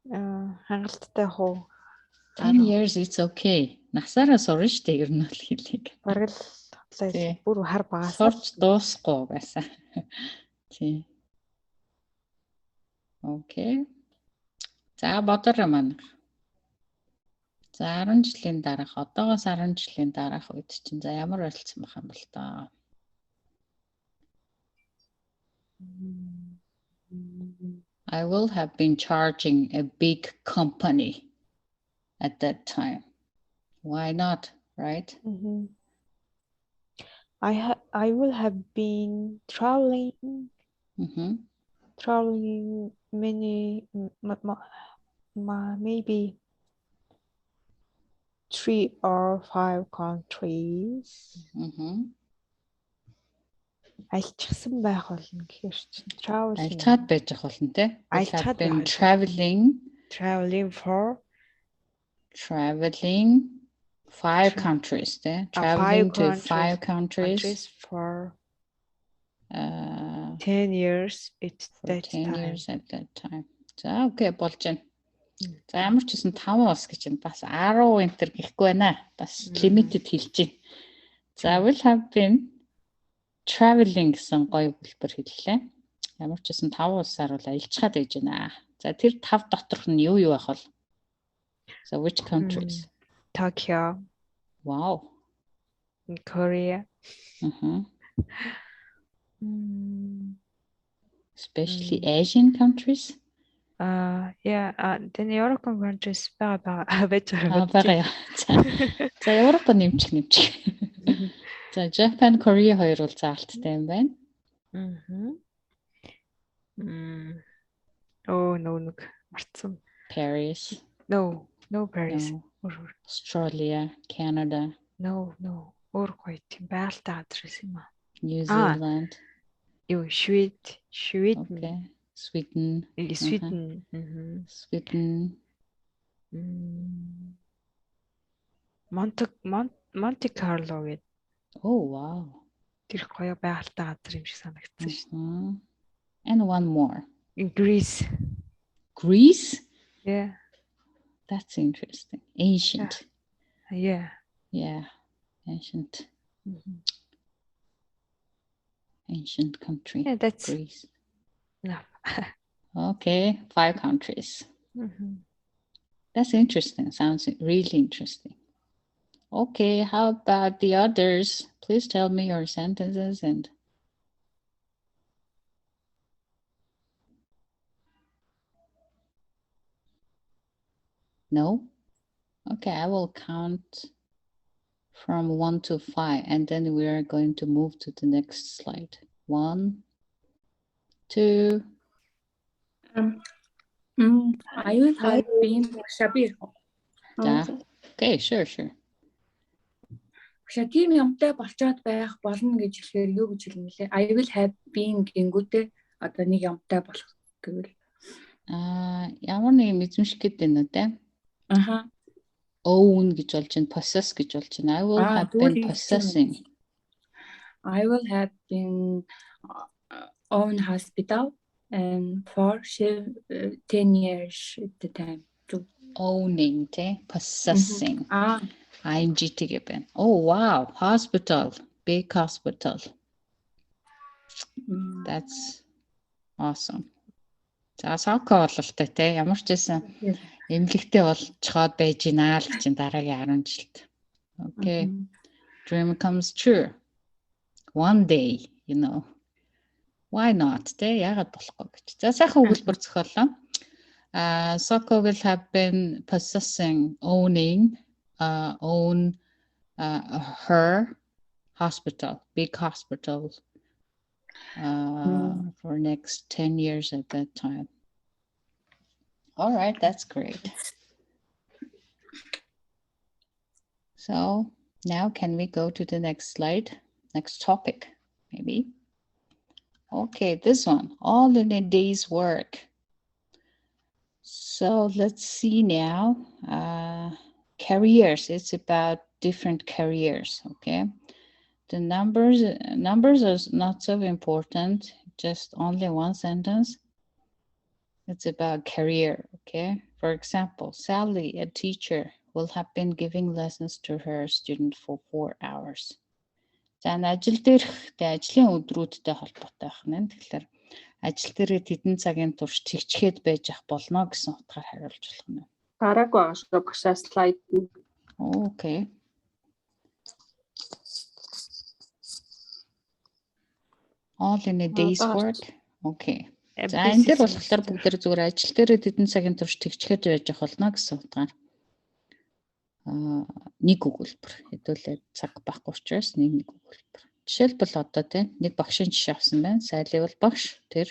Хангалттай хуу. 10 years, it's okay. Насаараа сурна шүү дээ ер нь бол хэлийг. Бараг л бүр хар багаас сурч дуусахгүй байсан. Тий. Окей. За бодорой маань. За 10 жилийн дараах, одоогоос 10 жилийн дараах үед чинь за ямар болцсон байх юм бол таа. I will have been charging a big company at that time. Why not, right? I will have been traveling many maybe 3 or 5 countries. Альчсан байх болно гэхээр чинь traveling. Альчаад байж ах болно те. Альчаад been traveling for 5 countries те. Traveling to 5 countries for 10 years at that time. За окей болж байна. За ямар ч гэсэн 5 бас гэж байна. Бас 10 энтер гэхгүй байна. Бас limited хэлж байна. За will have been traveling гэсэн гоё хэлбэр хэллээ. Ямар ч гэсэн 5 улсаар бол аялцгаад байж байна. За тэр 5 доторх нь юу байх вэ? So which countries? Tokyo. Wow. In Korea. Especially Asian countries? Then European countries байж байгаа. За Европ нэмчих. За Japan, Korea хоёр бол заалттай юм байна. No марцсан. Paris. No Paris. Australia, Canada. No. Өөр гоё тийм байлтай газар юм аа. New Zealand. Sweden. Okay. Sweden. Sweden. Monte Carlo гэдэг. Oh wow. Тэр гоё байгальтай газар юм шиг санагдсан шүү. And one more. In Greece. Greece? Yeah. That's interesting. Ancient. Yeah. Ancient. Ancient country. Yeah, that's Greece. enough. Okay, 5 countries. That's interesting. Sounds really interesting. Okay, how about the others? Please tell me your sentences and no? Okay, I will count from 1 to 5 and then we are going to move to the next slide. 1, 2. I will have been Shabir. Okay, sure. Багшаа тийм юмтай болцоод байх болно гэж хэлэхээр юу гэж хэлнэ лээ? I will have been гингүүтээ одоо нэг юмтай болох гэвэл ямар нэг юм эзэмших гэдэг нь үү те? Аха. Own гэж болж байна, possess гэж болж байна. I will have been possessing. I will have been own hospital and for 10 years at the time. Owning, te? Possessing. ING given. Oh wow, hospital, big hospital. That's awesome. За сокко бололтой те. Ямар ч байсан эмнэлэгтэй болцоход байж гинаа л чинь дараагийн 10 жилд. Okay. Dream comes true. One day, you know. Why not? Тэ яагаад болохгүй гэж. За сайхан өгүүлбэр зохиолоо. Sokko will have been possessing, owning, her hospital, big hospital, for next 10 years at that time. All right, that's great. So now can we go to the next slide? Next topic, maybe. Okay, this one, all in a day's work. So let's see now. Careers, it's about different careers, okay? The numbers are not so important, just only one sentence. It's about career, okay? For example, Sally, a teacher, will have been giving lessons to her student for 4 hours. За ажил дээрхтэй ажлын өдрүүдтэй холбоотой байх нь. Тэгэхээр ажил дээрээ тэдэн цагийн турш тэгчгээд байж ах болно гэсэн утгаар хариулж болох нь. Дараагүй ашиг багшаа слайд. Okay. All in a day's work. Okay. За энэ дээр болохоор бүгд зүгээр ажил дээрээ тэдэн цагийн турш тэгчгээд байж ах болно гэсэн утгаар. Нэг өгүүлбэр хэдүүлээд цаг байхгүй учраас нэг өгүүлбэр. Жишээлбэл одоо тийм нэг багшийн жишээ авсан байна. Сайли бол багш тэр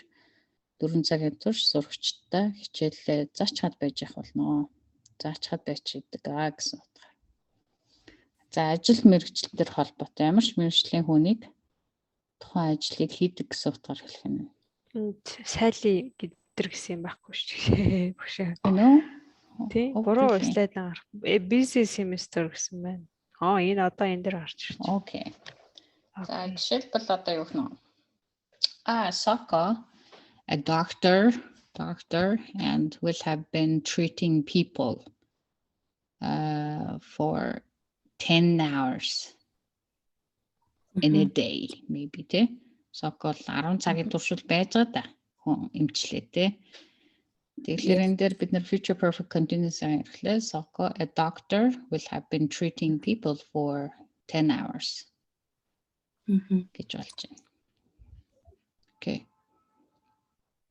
4 цагийн турш сурагчтай хичээлээ заачхад байж явах болно. Заачхад байчдаг гэсэн утгаар. За ажил мэргэжилтээр холбоотой ямар ч мэргэжлийн хүнийг тухайн ажлыг хийдэг гэсэн утгаар хэлэх юм. Сайли гэдэр гэсэн юм байхгүй шүү. Багшаа. Тий, буруу слайд гарах. Busy semester гэсэн байна. Энэ одоо энэ дээр гарч ирж байна. Okay. За жишээлбэл одоо юу гэнэ? Sokko, a doctor and will have been treating people for 10 hours in a day, maybe тий. Sokko 10 цагийн туршил байж байгаа да. Хүн эмчлээ тий. Тэгэхээр энэ дээр бид нар future perfect continuous гэхлээр Sokko, a doctor, will have been treating people for 10 hours. Гэж болж байна. Okay.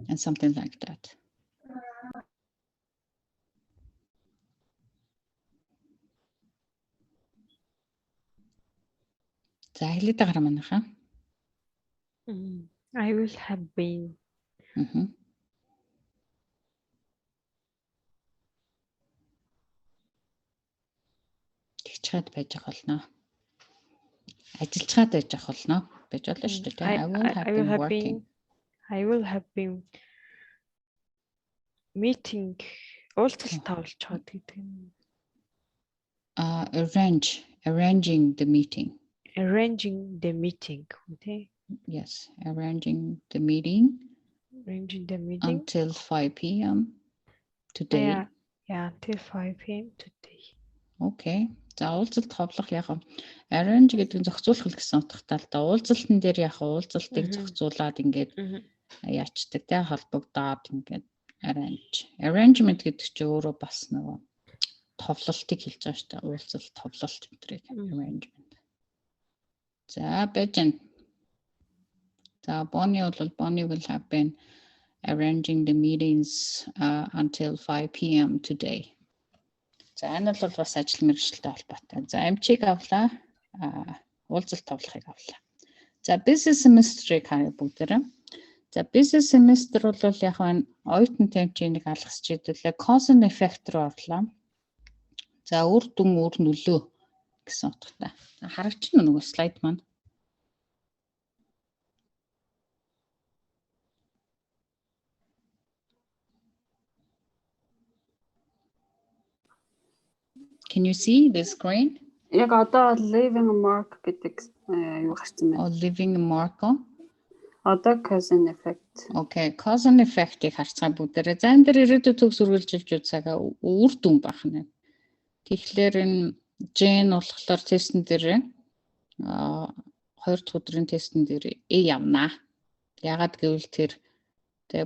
And something like that. За хэлээд байгаа манайхаа. I will have been. Тэгчээд байж ах болно. Ажиллачаад байж ах болно. Байж болно шүү дээ. I will have been working. I will have been meeting уулзалт тавьж чад гэдэг юм. Arranging the meeting. Arranging the meeting, okay? Yes, arranging the meeting. Arranging the meeting until 5 p.m. today. Yeah, until 5 p.m. today. Okay. За уулзалт ховлох яг arrange гэдэг нь зохицуулах гэсэн утгатай л да. Уулзалтын дээр яг уулзалтыг зохицуулаад ингээд яачдаг те холбогдоод ингээд arrange. Arrangement гэдэг чинь өөрөө бас нөгөө товлолтыг хэлж байгаа шүү дээ. Уулзалт, товлолт гэдрийг arrangement. За байж байна. За Bonnie will have been arranging the meetings until 5 p.m. today. За энэ бол бас ажил мэргэжилтэй холбоотой. За эмчийг авлаа. Уулзалт товлохыг авлаа. За business semester-ыг харъя бүгдээрээ. За business semester бол яг нь оюутан тэмцээнийг алгасч идэвлээ. Cause and effect руу орлоо. За үр дүн үр нөлөө гэсэн утгатай. За харагчна нөгөө слайд маань. Can you see the screen? Яг одоо leaving a mark гэдэг юу гарсан байна? Leaving a mark. Одоо cause and effect. Okay, cause and effect-ийг харцгаа бүгдээрээ. За энэ дээр ирээдүйд төгс үргэлжилж үзээгээ үр дүн байна. Тэгэхээр энэ Jane болохоор тестэн дээр 2 дахь өдрийн тестэн дээр A явнаа. Ягаад гэвэл тэр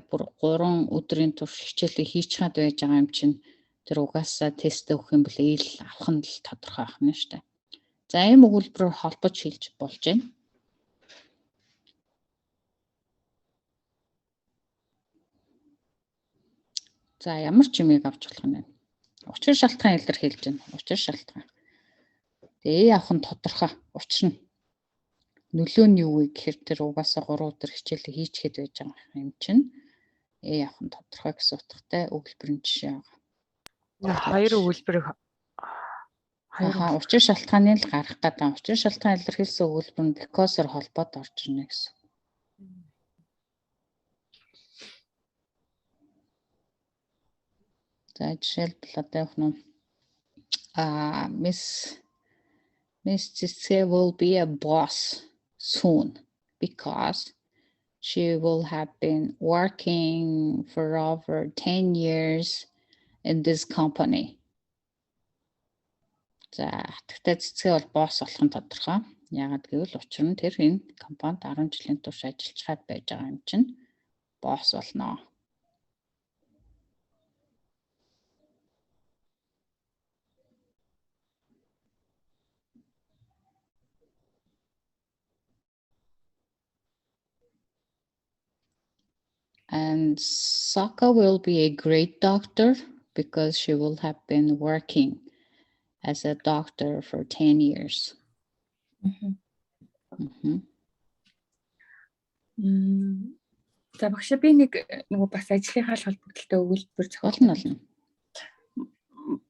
бүр 3 өдрийн турш хичээлээ хийж чад байж байгаа юм чинь тэр угаасаа тест өгөх юм бол ил авах нь л тодорхой байна шүү дээ. За ийм өгүүлбэрээр холбож хэлж болж байна. За ямар ч юмыг авч болох нь. Учир шалтгаан илэрхийлж байна. Учир шалтгаан. Тэгээ авах нь тодорхой. Учир нь нөлөө нь юу вэ гэхээр тэр угаасаа 3 өдөр хичээлээ хийчихэд байж байгаа юм чинь авах нь тодорхой гэсэн утгатай өгүүлбэрийн жишээ байгаа. Хоёр өгүүлбэрийг учир шалтгааны л гарах гэдэг. Учир шалтгаан илэрхийлсэн өгүүлбэр нь because-оор холбоод орж ирнэ гэсэн. За жишээлбэл одоо Miss Cisse will be a boss soon because she will have been working for over 10 years in this company. За тэгтээ Cisse бол босс болох нь тодорхой. Яагаад гэвэл учир нь тэр энэ компанид 10 жилийн турш ажиллаж хаад байж байгаа юм чинь босс болно. And Saka will be a great doctor because she will have been working as a doctor for 10 years. За багш би нэг нөгөө бас ажлынхаа холбогдлолтой өгүүлбэр зохиолно болно.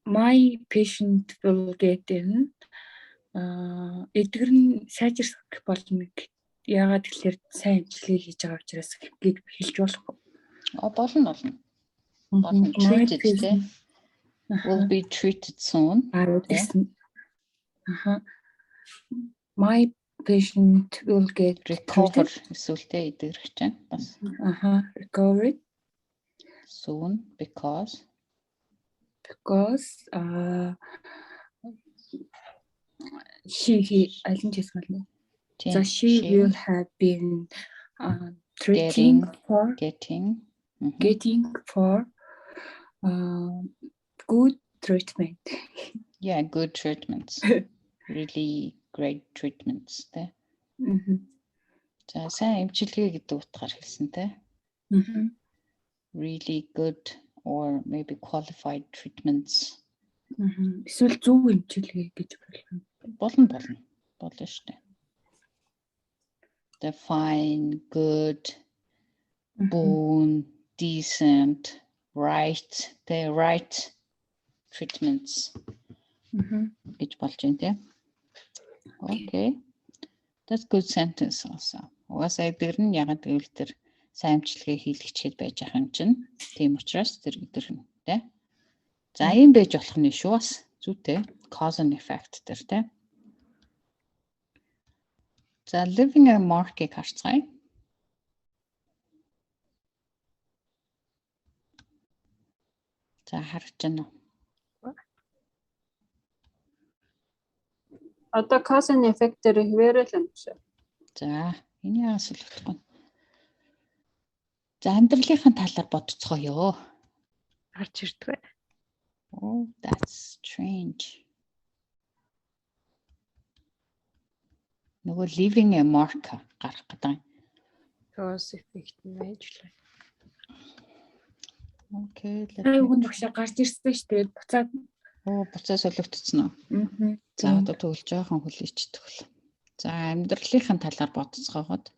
My patient will get in эдгэр нь сайжрах болно. Яагаад тэгэхээр сайн ажлыг хийж байгаа учраас гэд хэлж болохгүй. Болно. Treated will be treated soon. My patient will get recover эсвэл эдгэрч байна бас. Recovered soon because she алин ч хэлмэл. So she will have been getting for good treatment. Yeah, good treatments. Really great treatments. За сайн эмчилгээ гэдэг утгаар хэлсэн те. Really good or maybe qualified treatments. Эсвэл зөв эмчилгээ гэж болно шүү дээ. The fine, good, boon, decent, right, the right treatments. Гэж болж байна тийм. Okay. That's good sentence also. Угаасаа эдгэр нь ягаад гэвэл тэр сайн амжилтыг хийлгэчихэд байж байгаа юм чинь. Тийм учраас тэр эдгэр нь тийм. За ийм байж болох нь шүү бас. Зүйтэй. Cause and effect тэр тийм. За living a mark-ыг харцгаая. За харж байна уу? Одоо cause and effect дээр хэвээрэл юм шиг. За энэ яас л утгагүй. За амьдралынхаа талаар бодцгоё. Гарч ирдэг. Oh, that's strange. Нөгөө leaving a mark гарах гэдэг. Cause effect нээжлээ. Okay. Хүн багшаа гарч ирсэн шүү дээ. Буцаад. Буцаа солигдсон уу? За одоо тэгвэл жоохон хүлээчдэг бол. За амьдралын талаар бодцоогоод.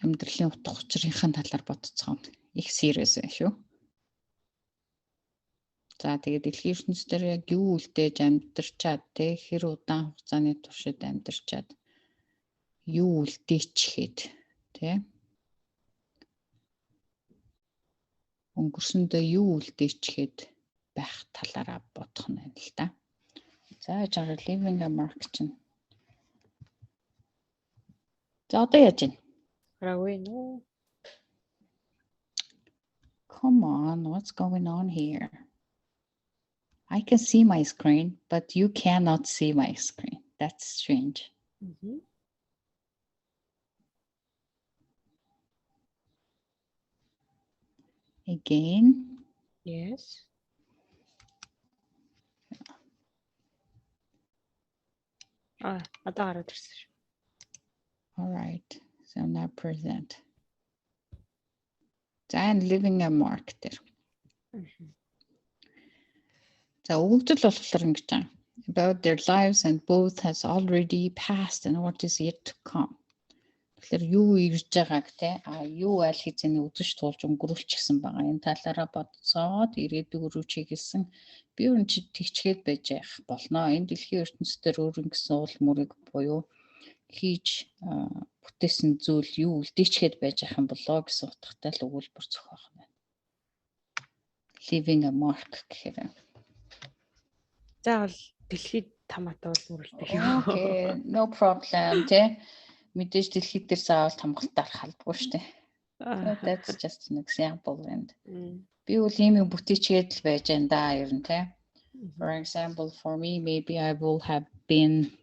Амьдралын утга учирын талаар бодцоогоо. Их serious шүү. За тэгээд дэлхийн ертөнцийн яг юу үлдээж амьдарчаад те хэр удаан хугацааны туршид амьдарчаад юу үлдээчихэд те өнгөрсөндөө юу үлдээчихэд байх талаараа бодох нь байна л да. За жаа leaving a mark чинь. За одоо яаж вэ? Равэно. Come on, what's going on here? I can see my screen, but you cannot see my screen. That's strange. Again. Yes. Одоо гараад ирсэн шүү. All right. So now present. And leaving a mark there. За өгөгдөл болохоор ингэж байна. About their lives and both has already passed and what is yet to come. Тэгэхээр юу ирж байгааг те юу аль хэзээний үзэж туулж өнгөрүүлчихсэн байгаа. Энэ талаараа бодцоод ирээдүг рүү чиглэсэн би өөр чи тэгчгээд байж явах болно. Энэ дэлхийн ертөнцийн өөр ингэсэн уул мөрийг буюу хийж бүтээсэн зүйл юу үлдээчгээд байж ах юм болоо гэсэн утгатай л өгүүлбэр зохиох байна. Leaving a mark гэхээр. Заавал дэлхийд тамаатай уул мөр үлдээх юм. Okay, no problem те. Мэдээж дэлхийд дээр заавал тамгалтаар халбгүй шүү дээ. That's just an example and би үл ийм бүтээчгээд л байж энэ да ер нь те. For example, for me maybe I will have been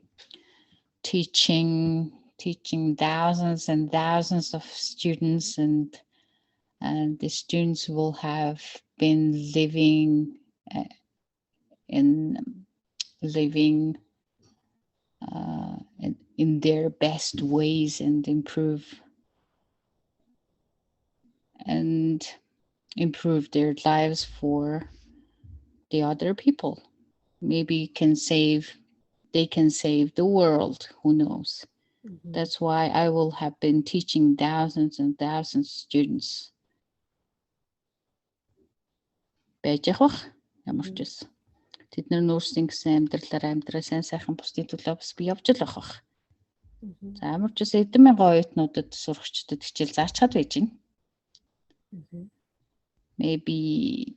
teaching thousands and thousands of students and the students will have been living in their best ways and improve their lives for the other people. Maybe they can save the world, who knows. That's why I will have been teaching thousands and thousands of students. Бэжих ямар ч байсан. Тэд нар нүүрсийн гэсэн амьдралаар сайн сайхан бусдын төлөө бас би явж л байх. За ямар ч байсан эдэн мянган оюутнуудад сурагчдад хичээл заачаад байж гин. Maybe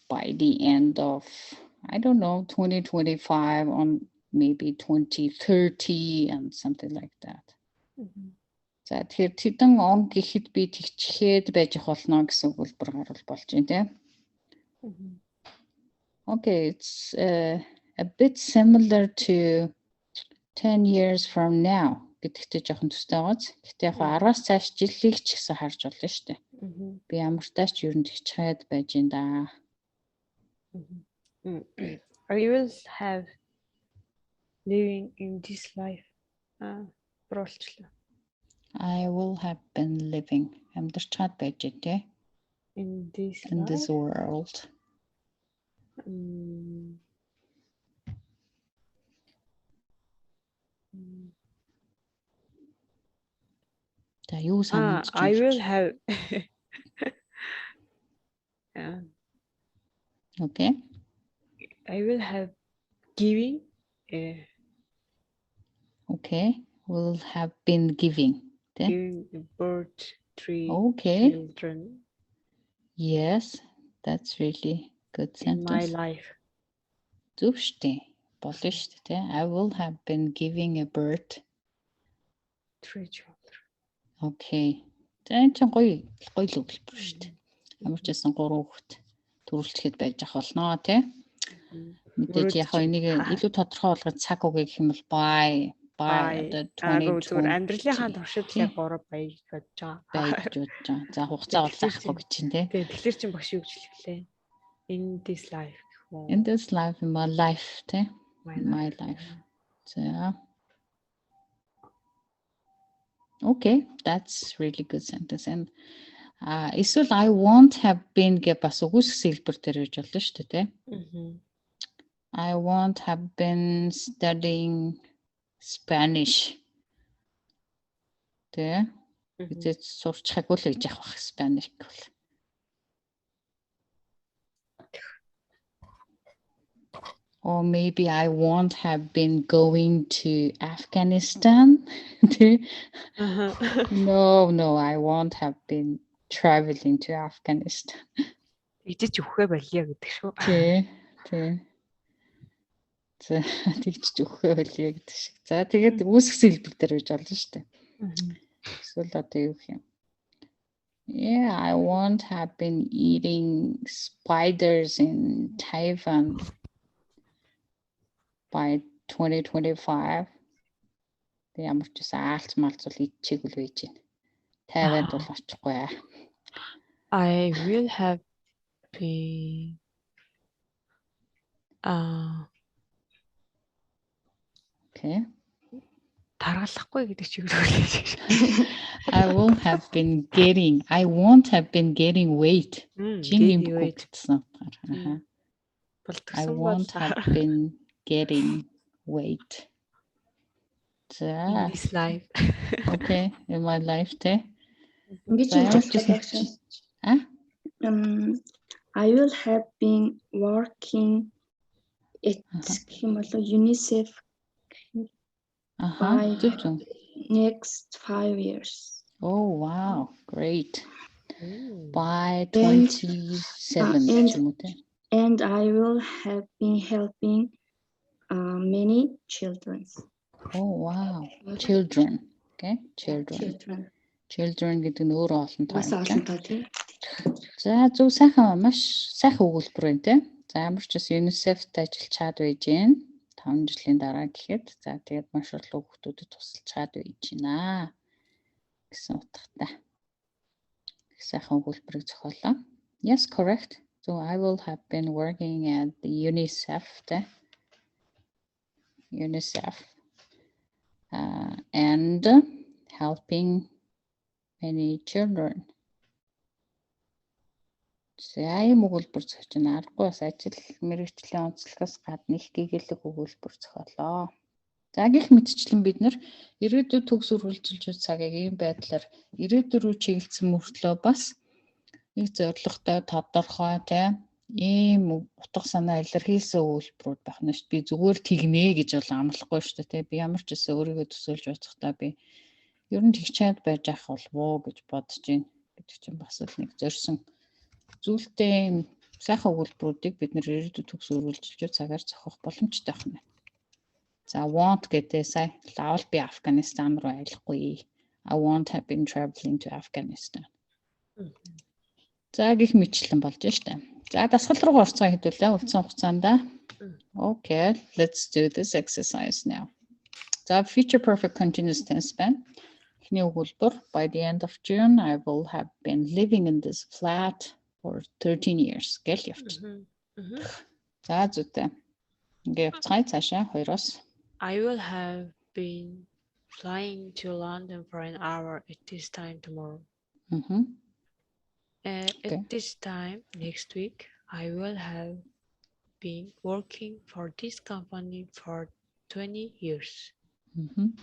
by the end of, I don't know, 2025 on maybe 2030 and something like that. За тэгэхээр тэдэн он гэхэд би тэгчихэд байж болно гэсэн өгүүлбэр гарвал болж байна тийм. Okay, it's a bit similar to 10 years from now гэдэгтэй жоохон төстэй байгааз. Гэтэ яг 10-аас цааш жилийг ч гэсэн харж болно шүү дээ. Би ямартайч юу нэг чад байж ин да. I will have living in this life. Пролчлаа. I will have been living. Амьдарчаад байж дээ. In this world. I will have Okay. I will have giving. Okay. Will have been giving. Giving birth to children. Yes, that's really good sentence. In my life. Зөв штэ. Болно штэ тий. I will have been giving a birth. 3 children. Okay. Тэн чин гоё л өгүүлбэр штэ. Ямар ч байсан 3 хүүхэд төрүүлчихэд байж ах болно тий. Мэдээж яг энийг илүү тодорхой болгох цаг үгүй гэх юм бол by by the 2020 амьдралынхаа туршид яг буруу баяж бодож байгаа. За хугацаа бол заахгүй гэж чинь тий. Тэгэхээр чинь багш юу гэж хэлээ? In this life. In this life, in my life, тий. My life. So okay, that's really good sentence. And эсвэл I won't have been гэ бас үгүйсэх хэлбэр дээр гэж болно шүү дээ тий. I won't have been studying Spanish. Тэ. Эцэд сурчихаагүй л гэж явах бах Spanish гэвэл. Or maybe I won't have been going to Afghanistan. No, I won't have been traveling to Afghanistan. Идэж өгөхөө болио гэдэг шүү. Тий. За тэгж өгөхөө болио гэдэг шиг. За тэгээд үүсгэсэн хэлбэр дээр гэж болно шүү дээ. Эсвэл одоо юу гэх юм? Yeah, I won't have been eating spiders in Taiwan by 2025. Ямар ч гэсэн аалц малцул идчихгүй л байж байна. Тайванд бол очихгүй. I will have been Okay. Таргалахгүй гэдэг чиг үлээж. I won't have been getting weight. Gym weight. I won't have been getting weight. In this life. Okay, in my life too. I will have been working at UNICEF by next 5 years. Oh wow, great. By 27. And I will have been helping many children. Oh wow, children. Okay, children. Children гэдэг нь өөрөө олонтой. За зөв сайхан маш сайхан өгүүлбэр байна те. За ямар ч бас UNICEF-тэй ажиллаж байж гэн 5 жилийн дараа гэхэд за тэгээд маш олон хүүхдүүдэд тусалж чад байж гинэ гэсэн утгатай. Их сайхан өгүүлбэрийг зохиолоо. Yes, correct. So I will have been working at the UNICEF and helping many children. За ийм өгүүлбэр зохиож байна. Аргагүй бас ажил мэргэжлийн онцлогоос гадна их гэгээлэг өгүүлбэр зохиолоо. За гэх мэтчлэн бид нэр ирээдүйд төгс үргэлжилж цагийг ийм байдлаар ирээдүйд рүү чиглэсэн мөртлөө бас нэг зорилготой тодорхой ийм утга санаа илэрхийлсэн өгүүлбэрүүд байх нь шүү дээ. Би зүгээр тэгнэ гэж бол амлахгүй шүү дээ. Би ямар ч гэсэн өөрийгөө төсөөлж оцохдоо би ер нь тэгчээд байж ах болов уу гэж бодож байна. Гэдэг чинь бас л нэг зорьсон зүйлтэй сайхан өгүүлбэрүүдийг бид нэр ирээдүйд төгс үргэлжилж цагаар зохиох боломжтой байна. За want гэдэг сая лаавал би Афганистан руу айлахгүй. I won't have been traveling to Afghanistan. За гих мэтлэн болж штэ. За дасгал руу орцгоо хэдүүлээ үлдсэн хугацаанд. Okay, let's do this exercise now. За future perfect continuous tense байна. Эхний өгүүлбэр by the end of June I will have been living in this flat for 13 years. Гэл явж. За зүйтэй. Ингээ явцгаая цаашаа хоёроос. I will have been flying to London for an hour at this time tomorrow. At this time next week, I will have been working for this company for 20 years. When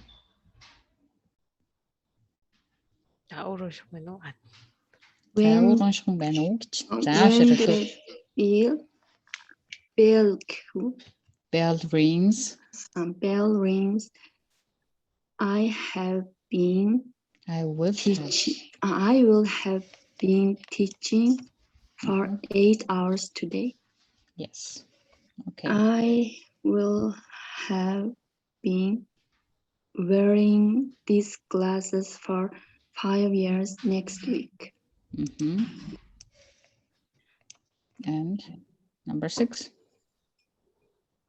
bell rings, I will have been teaching for 8 hours today. Yes. Okay. I will have been wearing these glasses for 5 years next week. And number 6.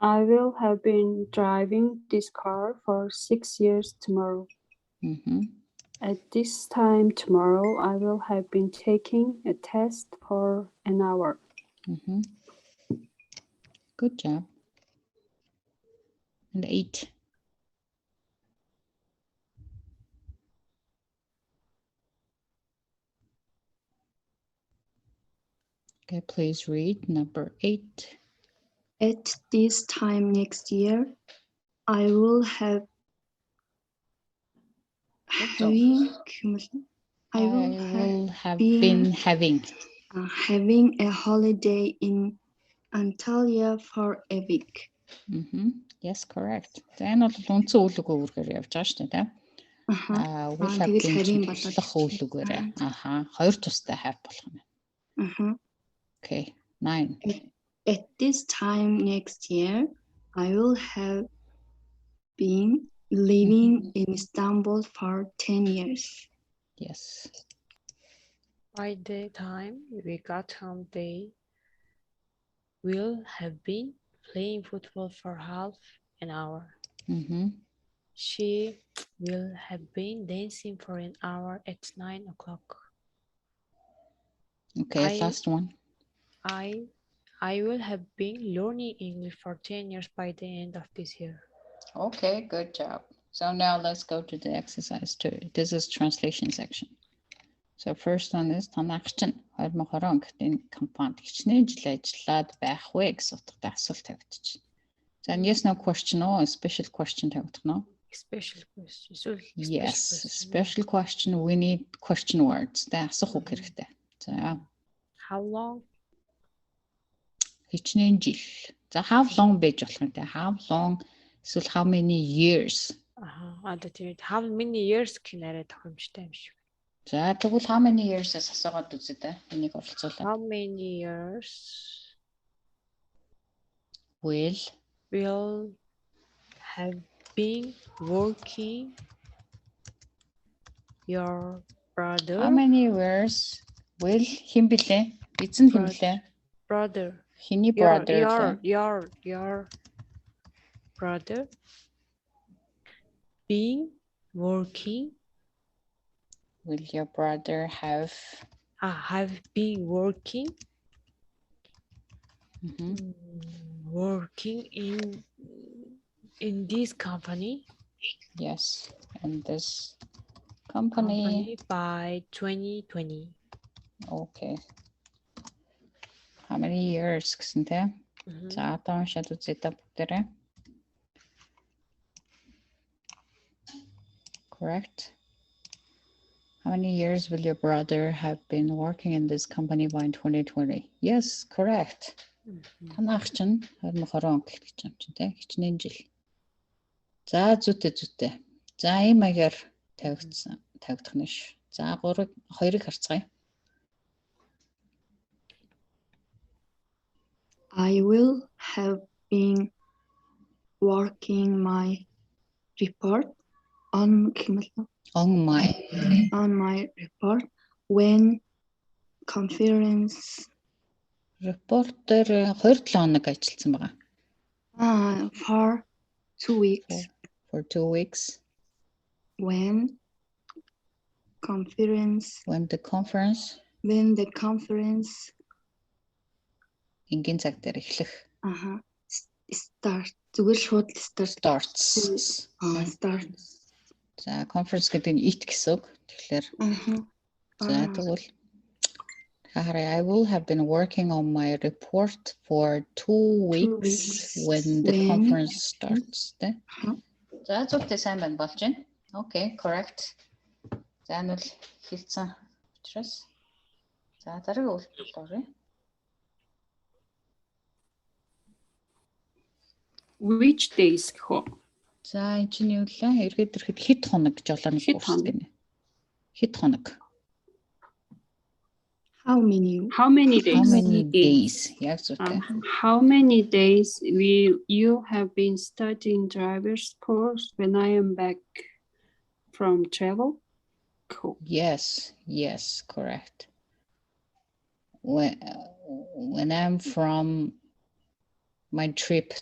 I will have been driving this car for 6 years tomorrow. At this time tomorrow, I will have been taking a test for an hour. Good job. And 8. Okay, please read number 8. At this time next year, I will have been having a holiday in Antalya for a week. Yes, correct. За энэ бол үндсэн үйл үг үүргээр явж байгаа шүү дээ, will have been туслах үйл үгээрээ. Хоёр тустай have болох юм. Okay, 9. At this time next year, I will have been living in Istanbul for 10 years. Yes. By the time we got home, they will have been playing football for half an hour. She will have been dancing for an hour at 9 o'clock. Okay, last one. I will have been learning English for 10 years by the end of this year. Okay, good job. So now let's go to the exercise 2. This is translation section. So first one is танах чинь 2020 онд энэ компанид хичнээн жил ажиллаад байх вэ гэсэн утгатай асуулт тавьчих. За yes no question or special question тавьчих нь. Special question. Yes, special question. We need question words. Тэ асуух үг хэрэгтэй. За how long? Хичнээн жил. За how long байж болох юм те? How long эсвэл how many years? How many years гэнээрээ тохиромжтой юм шиг. За тэгвэл how many years-аас асуугаад үзье те. Энийг оролцуулаад. How many years will have been working your brother? How many years will хэн блэ? Эзэн хэн блэ? Brother. Хиний brother? Your brother been working? Will your brother have been working? Working in this company? Yes, in this company by 2020. Okay. How many years гэсэн те? За одоо уншаад үзье та бүгдээрээ. Correct. How many years will your brother have been working in this company by 2020? Yes, correct. Танах чинь 2020 он гэж юм чинь те. Хичнээн жил. За зүйтэй. За ийм маягаар тавигдах нь ш. За 2-ыг харцгаая. I will have been working my report on my report when conference report дээр 2-7 хоног ажилласан байгаа. For 2 weeks. For 2 weeks. When the conference энгийн цаг дээр эхлэх. Start. Зүгээр шууд starts. Starts. За conference гэдэг нь eat гэсэн үг. Тэгэхээр за тэгвэл I will have been working on my report for 2 weeks when the conference starts. За зөвхөн сайн байна болж байна. Okay, correct. За энэ бол хэлсэн учраас. За дараагийн үйлдэл оръё. Which days гэх үү? За энэ чинь юу вэ? Эргээд ирэхэд хэд хоног гэж олоо нэг үгсгэнэ. Хэд хоног? How many days? Яг зөвтэй. How many days will you have been studying driver's course when I am back from travel? Cool. Yes, correct. When I'm from my trip,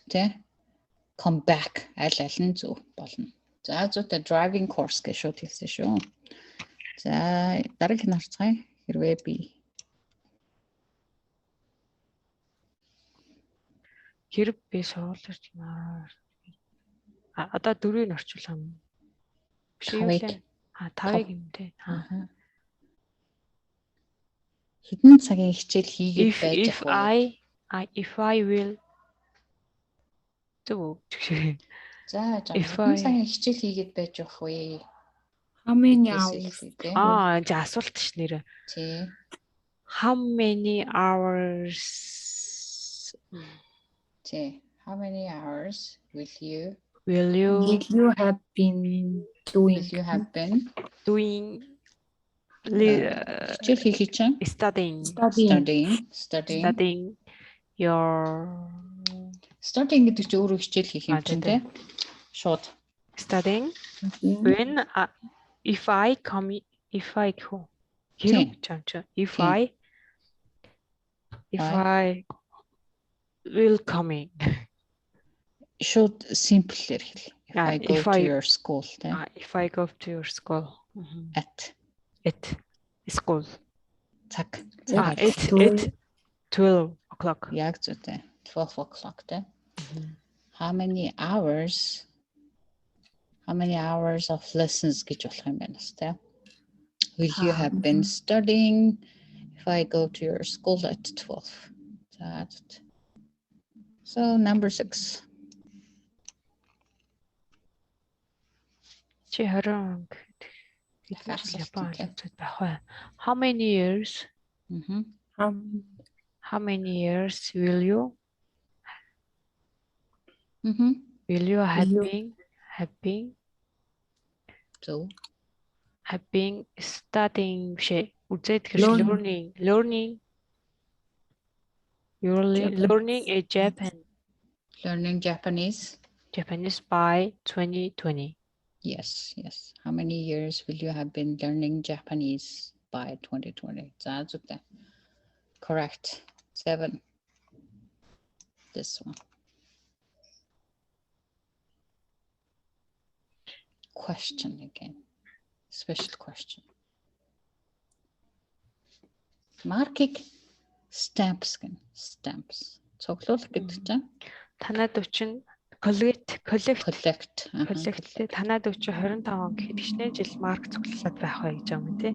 come back аль нь зөв болно. За зүйтэй driving course гэж шууд хэлсэн шүү. За дараагийн харцгаая. Хэрвээ би хэрэг би суулж одоо 4-ийг орчуулах юм. Тавыг. 5-ыг юм тий. Хэдэн цагийн хичээл хийгээд байж ах вэ? If I will зөв. За хэдэн цагийн хичээл хийгээд байж ах вэ? How many hours? За асуулт ш нэрэ. Тий. How many hours? Тий. How many hours will you have been doing? Will you have been doing хичээл хийх чинь? studying your studying гэдэг чинь өөрөө хичээл хийх юм чинь тий. Шууд. Studying when if I will coming. Шууд simple-ээр хэл. If I go to your school тий. If I go to your school. At school. Цаг. At 12 o'clock. Яг зүйтэй. 12 o'clock тий. How many hours of lessons гэж болох юм байна тий. Will you have been studying if I go to your school at 12? So number 6. How many years? How many years will you have been studying learning Learning Japanese by 2020? Yes. How many years will you have been learning Japanese by 2020? That's okay. Correct. 7. This one. Question again. Special question. Маркийг stamps. Цуглуулах гэдэг чинь танад өчн collect танад өчн 25 он гэхэд хичнээн жил марк цуглуулад байх бай гэж юм тий.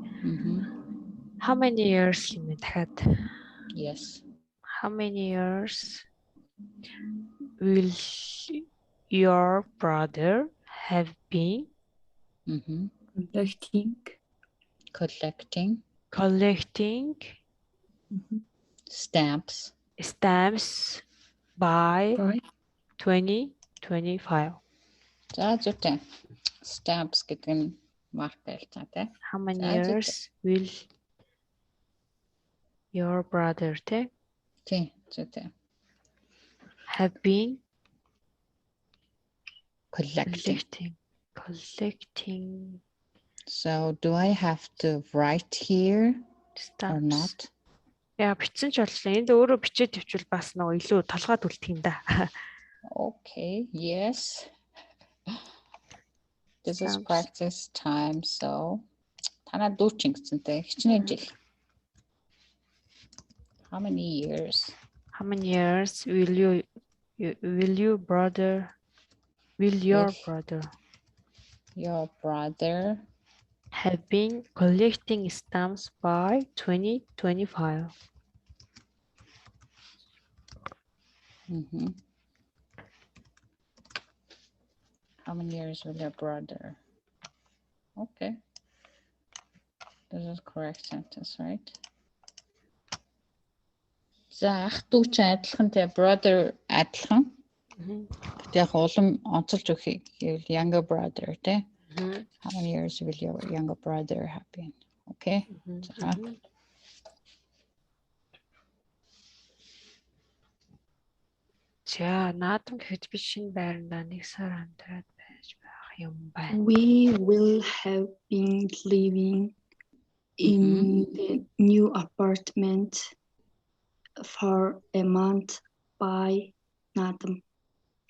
How many years юм дахиад? Yes. How many years will your brother have been collecting stamps by 2025? За зүйтэй. Stamps гэдэг нь марк байлцаа тий. How many years will your brother тий зүйтэй. have been collecting. So do I have to write here stamps or not? Яа бичсэн ч боллоо. Энд өөрөө бичээд тавьчвал бас нөгөө илүү толгойд үлдэх юм да. Okay, yes. This is practice time, so танаа дүүчин гэсэнтэй хичнээн жил. How many years will your brother have been collecting stamps by 2025? How many years will your brother? Okay. This is correct sentence, right? За ах дүү чинь адилхан те brother адилхан. Яг улам онцолж өгье. Younger brother те. How many years will your younger brother have been? Okay. За наадам гэхэд би шинэ байрандаа 1 сар хамтраад байж байх юм байна. We will have been living in the new apartment for a month by Nadam.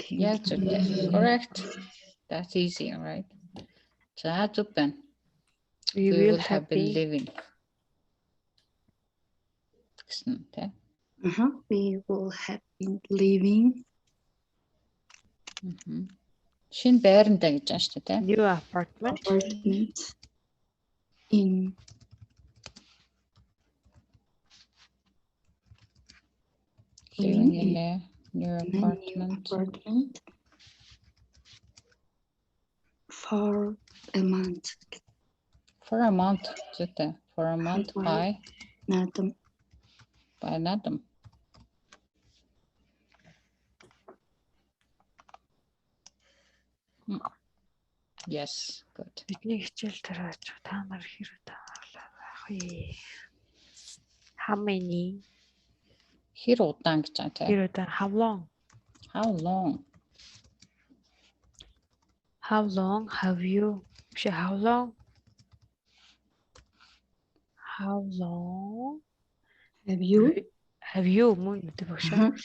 Yeah, it's okay. Correct. That's easy, right? За зүг байна. We will have been living. Гэсэн тэ. We will have been living. Шинэ байрандаа гэж байна шүү дээ, тэ. new apartment. In Living in a new apartment. For a month. For a month, зүйтэй. For a month by Надам. by Nadam. Yes, good. Бидний хичээл тарааж та нар хэрэг тааглаа байх вэ? How many? Хэр удаан гэж байна, тэ. Хэр удаан? How long? How long? How long have you? How long? How long Have you? Have you мөн гэдэг багшаа.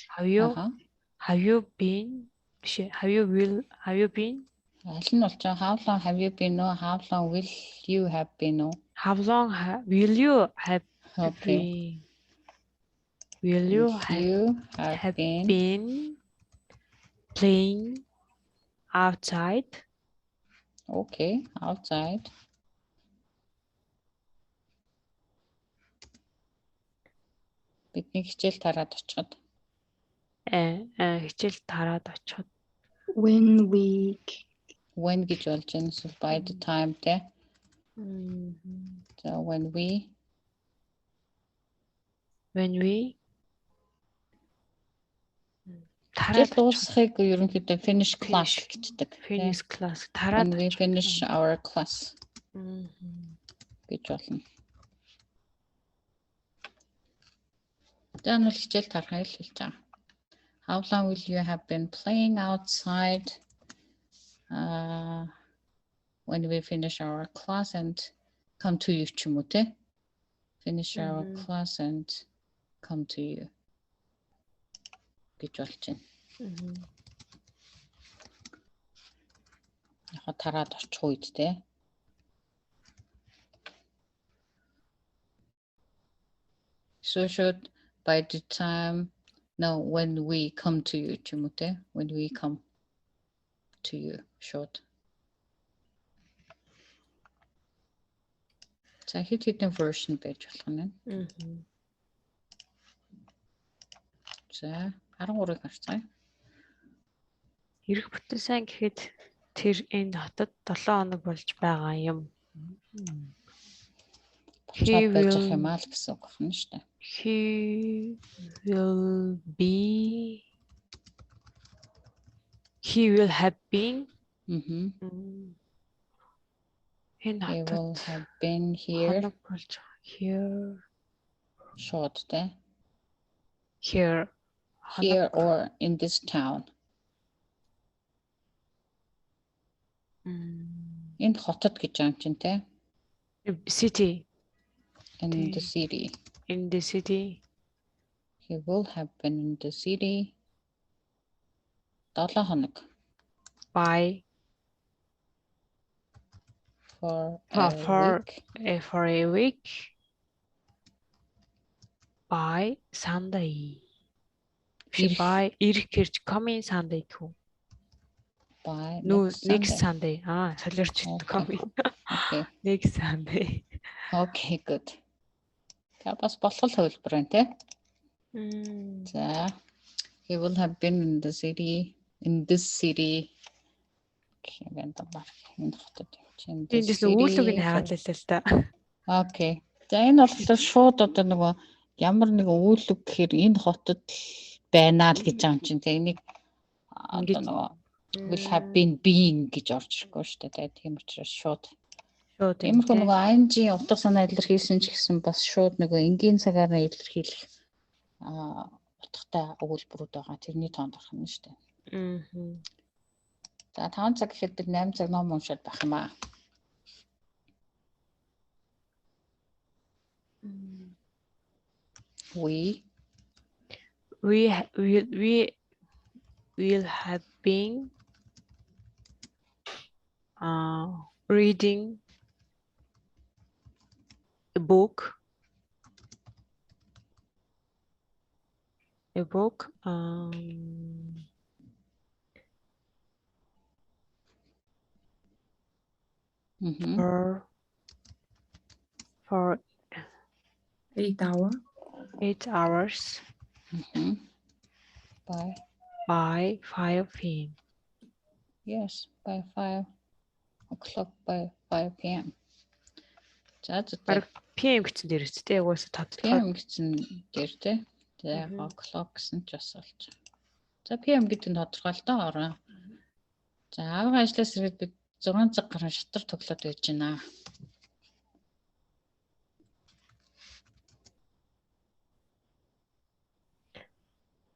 Have you been? Have you been? Аль нь болж байгаа? How long have you been? No, how long will you have been? No. How long will you have Okay. been? Will you have been been playing outside? okay, outside. Бидний хичээл тараад очиход. Хичээл тараад очиход. When we When гэж болж байна. So by the time тэ. So when we тараад дуусахыг ерөнхийдөө finish class гэдэг. Finish class тараад when we finish our class. гэж болно. Dan хичээл тарахыг хэлж байгаа. How long will you have been playing outside when we finish our class and come to you ч юм уу те? Finish our class and come to you. гэж болж байна. Яг тараад очих үед те. So should by the time when we come to you ч юм уу те? When we come to you short. За хэд хэдэн version байж болох нь. За 13-ыг харцгаая. Ирэх бүтэн сайн гэхэд тэр энэ хотод 7 хоног болж байгаа юм. He will байх юм аа л гэсэн үг байна шүү дээ. He will have been. He will have been here. Here. Short day. Here or in this town. Энэ хотод гэж юм чинь те. City. In the city. In the city. He will have been in the city. 7 хоног. By. For a week. By Sunday. By coming Sunday too. By next Sunday. Солирч coming. Okay. Next Sunday. Okay, good. Та бас болох хувилбар байна те. За. He will have been in this city. Гэвэн тамар энэ хотод юм чинь. Эндээс үүлэг нь хааллаа л та. Окей. За энэ бол шууд одоо нөгөө ямар нэгэн үүлэг гэхээр энэ хотод байна л гэж юм чинь те. Энийг одоо нөгөө will have been being гэж орж ирэхгүй шүү дээ. Тийм учраас шууд. Иймэрхүү нөгөө ing утга санаа илэрхийлсэн ч гэсэн бас шууд нөгөө энгийн цагаар нь илэрхийлэх утгатай өгүүлбэрүүд байгаа. Тэрний тоонд орох нь шүү дээ. За 5 цаг гэхэд бид 8 цаг ном уншаад байх юм аа. We will have been reading a book. For 8 hours. 8 hours. By 5 p.m. Yes, by 5 o'clock, by 5 p.m. За PM гэсэн дээр үстэй угаасаа тодтолгоо. PM гэсэн дээр тий. За o'clock гэсэн ч бас болж. За PM гэдэг нь тодорхой л доо ороо. За аавын ажлаас ирээд бид 6 цаг гарan шатар тоглоод байж байна.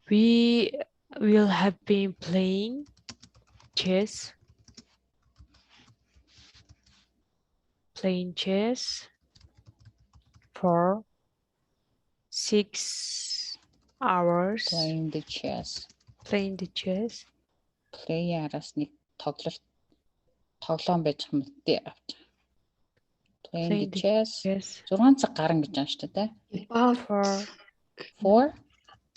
We will have been playing chess. For 6 hours. Playing the chess. Play араас нэг тоглоом байж юм тий. Playing the chess. 6 цаг гарan гэж байна шүү дээ.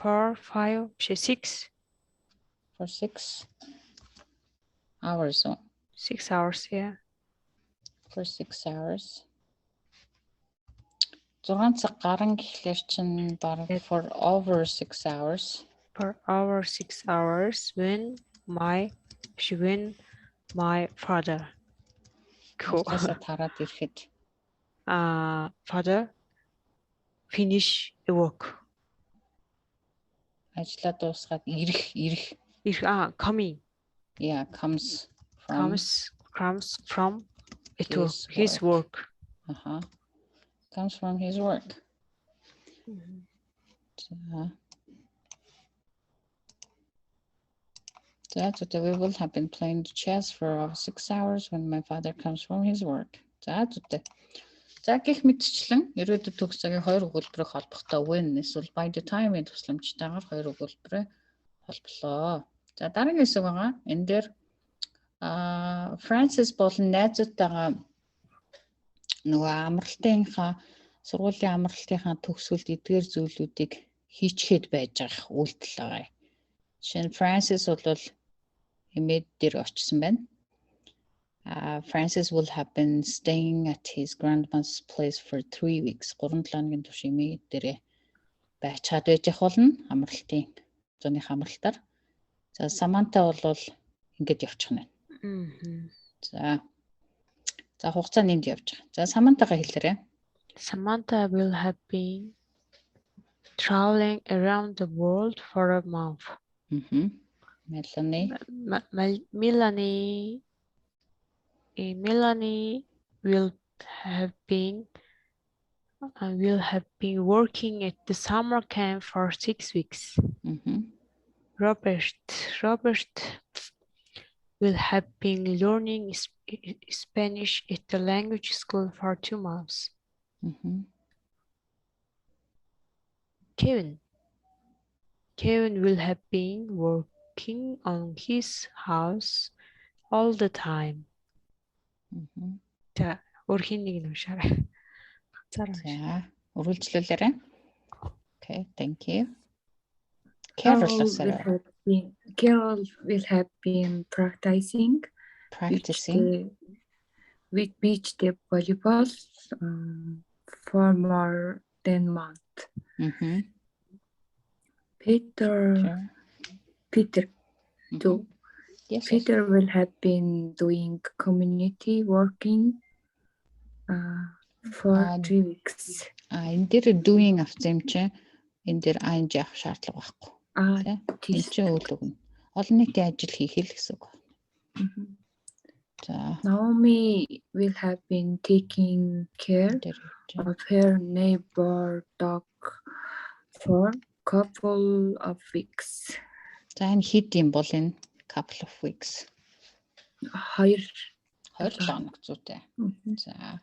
For 5, 6. For 6 hours. 6 hours, yeah. For 6 hours. 6 цаг гарan гэхлээр чинь бараг for over 6 hours. For over 6 hours when my father тараад ирэхэд father finish the work. Ажлаа дуусгаад ирэх coming. Yeah, comes from his work. Comes from his work. That's what we will have been playing chess for over 6 hours when my father comes from his work. That's what. За гэх мэтчлэн ирээдүйд төгс цагийн хоёр өгүүлбэрийг холбохдоо when эсвэл by the time-ийн тусламжтайгаар хоёр өгүүлбэрээ холболоо. За дараагийн хэсэг байгаа. Энэ дээр Francis болон найзуудтайгаа нөгөө амралтынхаа сургуулийн амралтынхаа төгсгөлд эдгээр зүйлүүдийг хийчихэд байж байгаа үйлдэл байгаа. Жишээ нь Francis бол эмээд дээр очсон байна. Francis will have been staying at his grandma's place for 3 weeks. 3 хоногийн турш эмээ дээрээ байж чад байж ах болно амралтын зуных амралтаар. За Саманта бол ингэж явчих нь байна. За хугацаа нэнд явж байгаа. За Самантагаа хэлээрэй. Samantha will have been traveling around the world for a month. Melanie will have been working at the summer camp for 6 weeks. Robert will have been learning Spanish at the language school for 2 months. Kevin will have been working on his house all the time. За, өөрхийн нэг нь уншаарай. За, үргэлжлүүлээрэй. Okay, thank you. Carol will have been practicing with beach volleyball for more than a month. Peter will have been doing community working for 3 weeks. Энэ дээр doing авсан юм чинь энэ дээр ing авах шаардлага байхгүй. Тийм ч үйл өгнө. Олон нийтийн ажил хийх л гэсэн үг. Naomi will have been taking care of her neighbor dog for a couple of weeks. За энэ хэд юм бол энэ couple of weeks. 2 хоног зүйтэй. За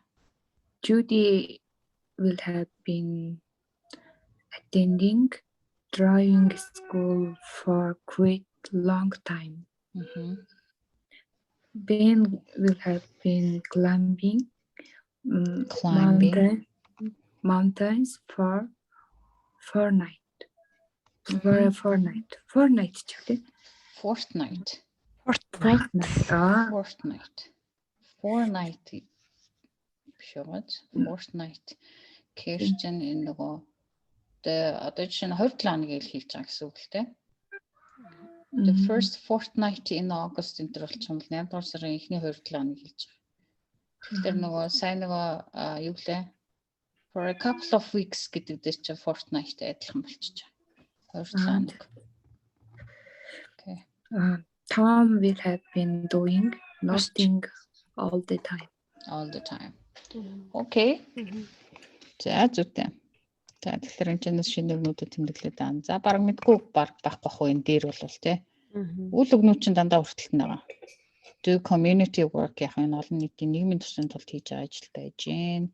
Judy will have been attending driving school for quite long time. Ben will have been climbing mountains for 4 nights. For a fortnight. Fortnight ч үгүй. Fortnight. Fortnight. 4 night. Fortnight. Kirsten энэ нөгөө одоо жишээ нь 27 хоног ил хийж байгаа гэсэн үг л дээ. The first fortnight in August энэ төр болчих юм бол 8 дугаар сарын эхний 27 хоног хийж байгаа. Тэгэхээр нөгөө сайн нөгөө юу гэлээ for a couple of weeks гэдэг дээр чинь fortnight адилхан болчих. 27 хоног. Okay. Tom will have been doing nothing all the time. All the time. Okay. За зүйтэй. За тэгэхээр энэ чинь шинэ өгнүүдэд тэмдэглээд байна. За баг мэдгүй баг байхгүй хөө энэ дээр бол тий. Үйл өгнүүд чинь дандаа хүртэлтэн байгаа. Do community work яг энэ олон нийтийн нийгмийн төсвийн тулд хийж байгаа ажилтай байж гэн.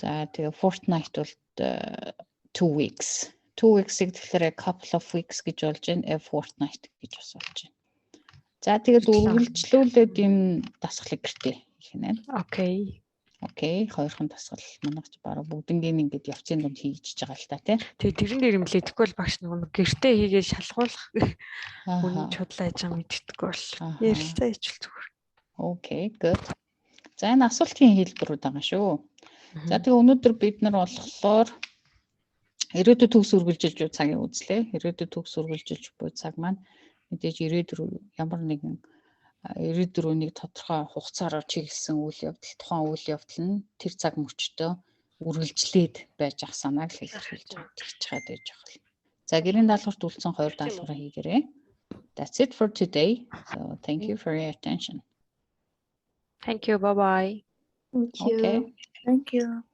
За тэгээ fortnight бол 2 weeks. 2 weeks-ийг тэгэхээр a couple of weeks гэж болж байна. A fortnight гэж бас болж байна. За тэгээд үргэлжлүүлээд энэ дасгалыг гэртээ хийх нэ. Окей. Окей, хоёрхан дасгал манайч бараг бүгднгийн ингээд явцын дунд хийж байгаа л та тий. Тэгээ тэрэн дээр юм лэдэхгүй бол багш нэг гэртээ хийгээд шалгуулах үний чудлаа яж байгаа мэддэхгүй бол ярилцаа ичвэл зүгээр. Окей, good. За энэ асуултын хэлбэрүүд байгаа шүү. За тэгээ өнөөдөр бид нар болохоор ирээдүйд төгс үргэлжилж буй цагийг үзлээ. Ирээдүйд төгс үргэлжилж буй цаг маань мэдээж ямар нэгэн ирээдүйн тодорхой хугацаараар чиглэсэн үйл явдал, тухайн үйл явдал нь тэр цаг мөчтөө үргэлжлээд байж ах санааг л илэрхийлж чад байж байгаа. За гэрийн даалгаварт үлдсэн 2 даалгавраа хийгээрэй. That's it for today. So thank you for your attention. Thank you. Bye bye. Thank you. Okay. Thank you.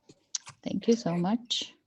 Thank you so much.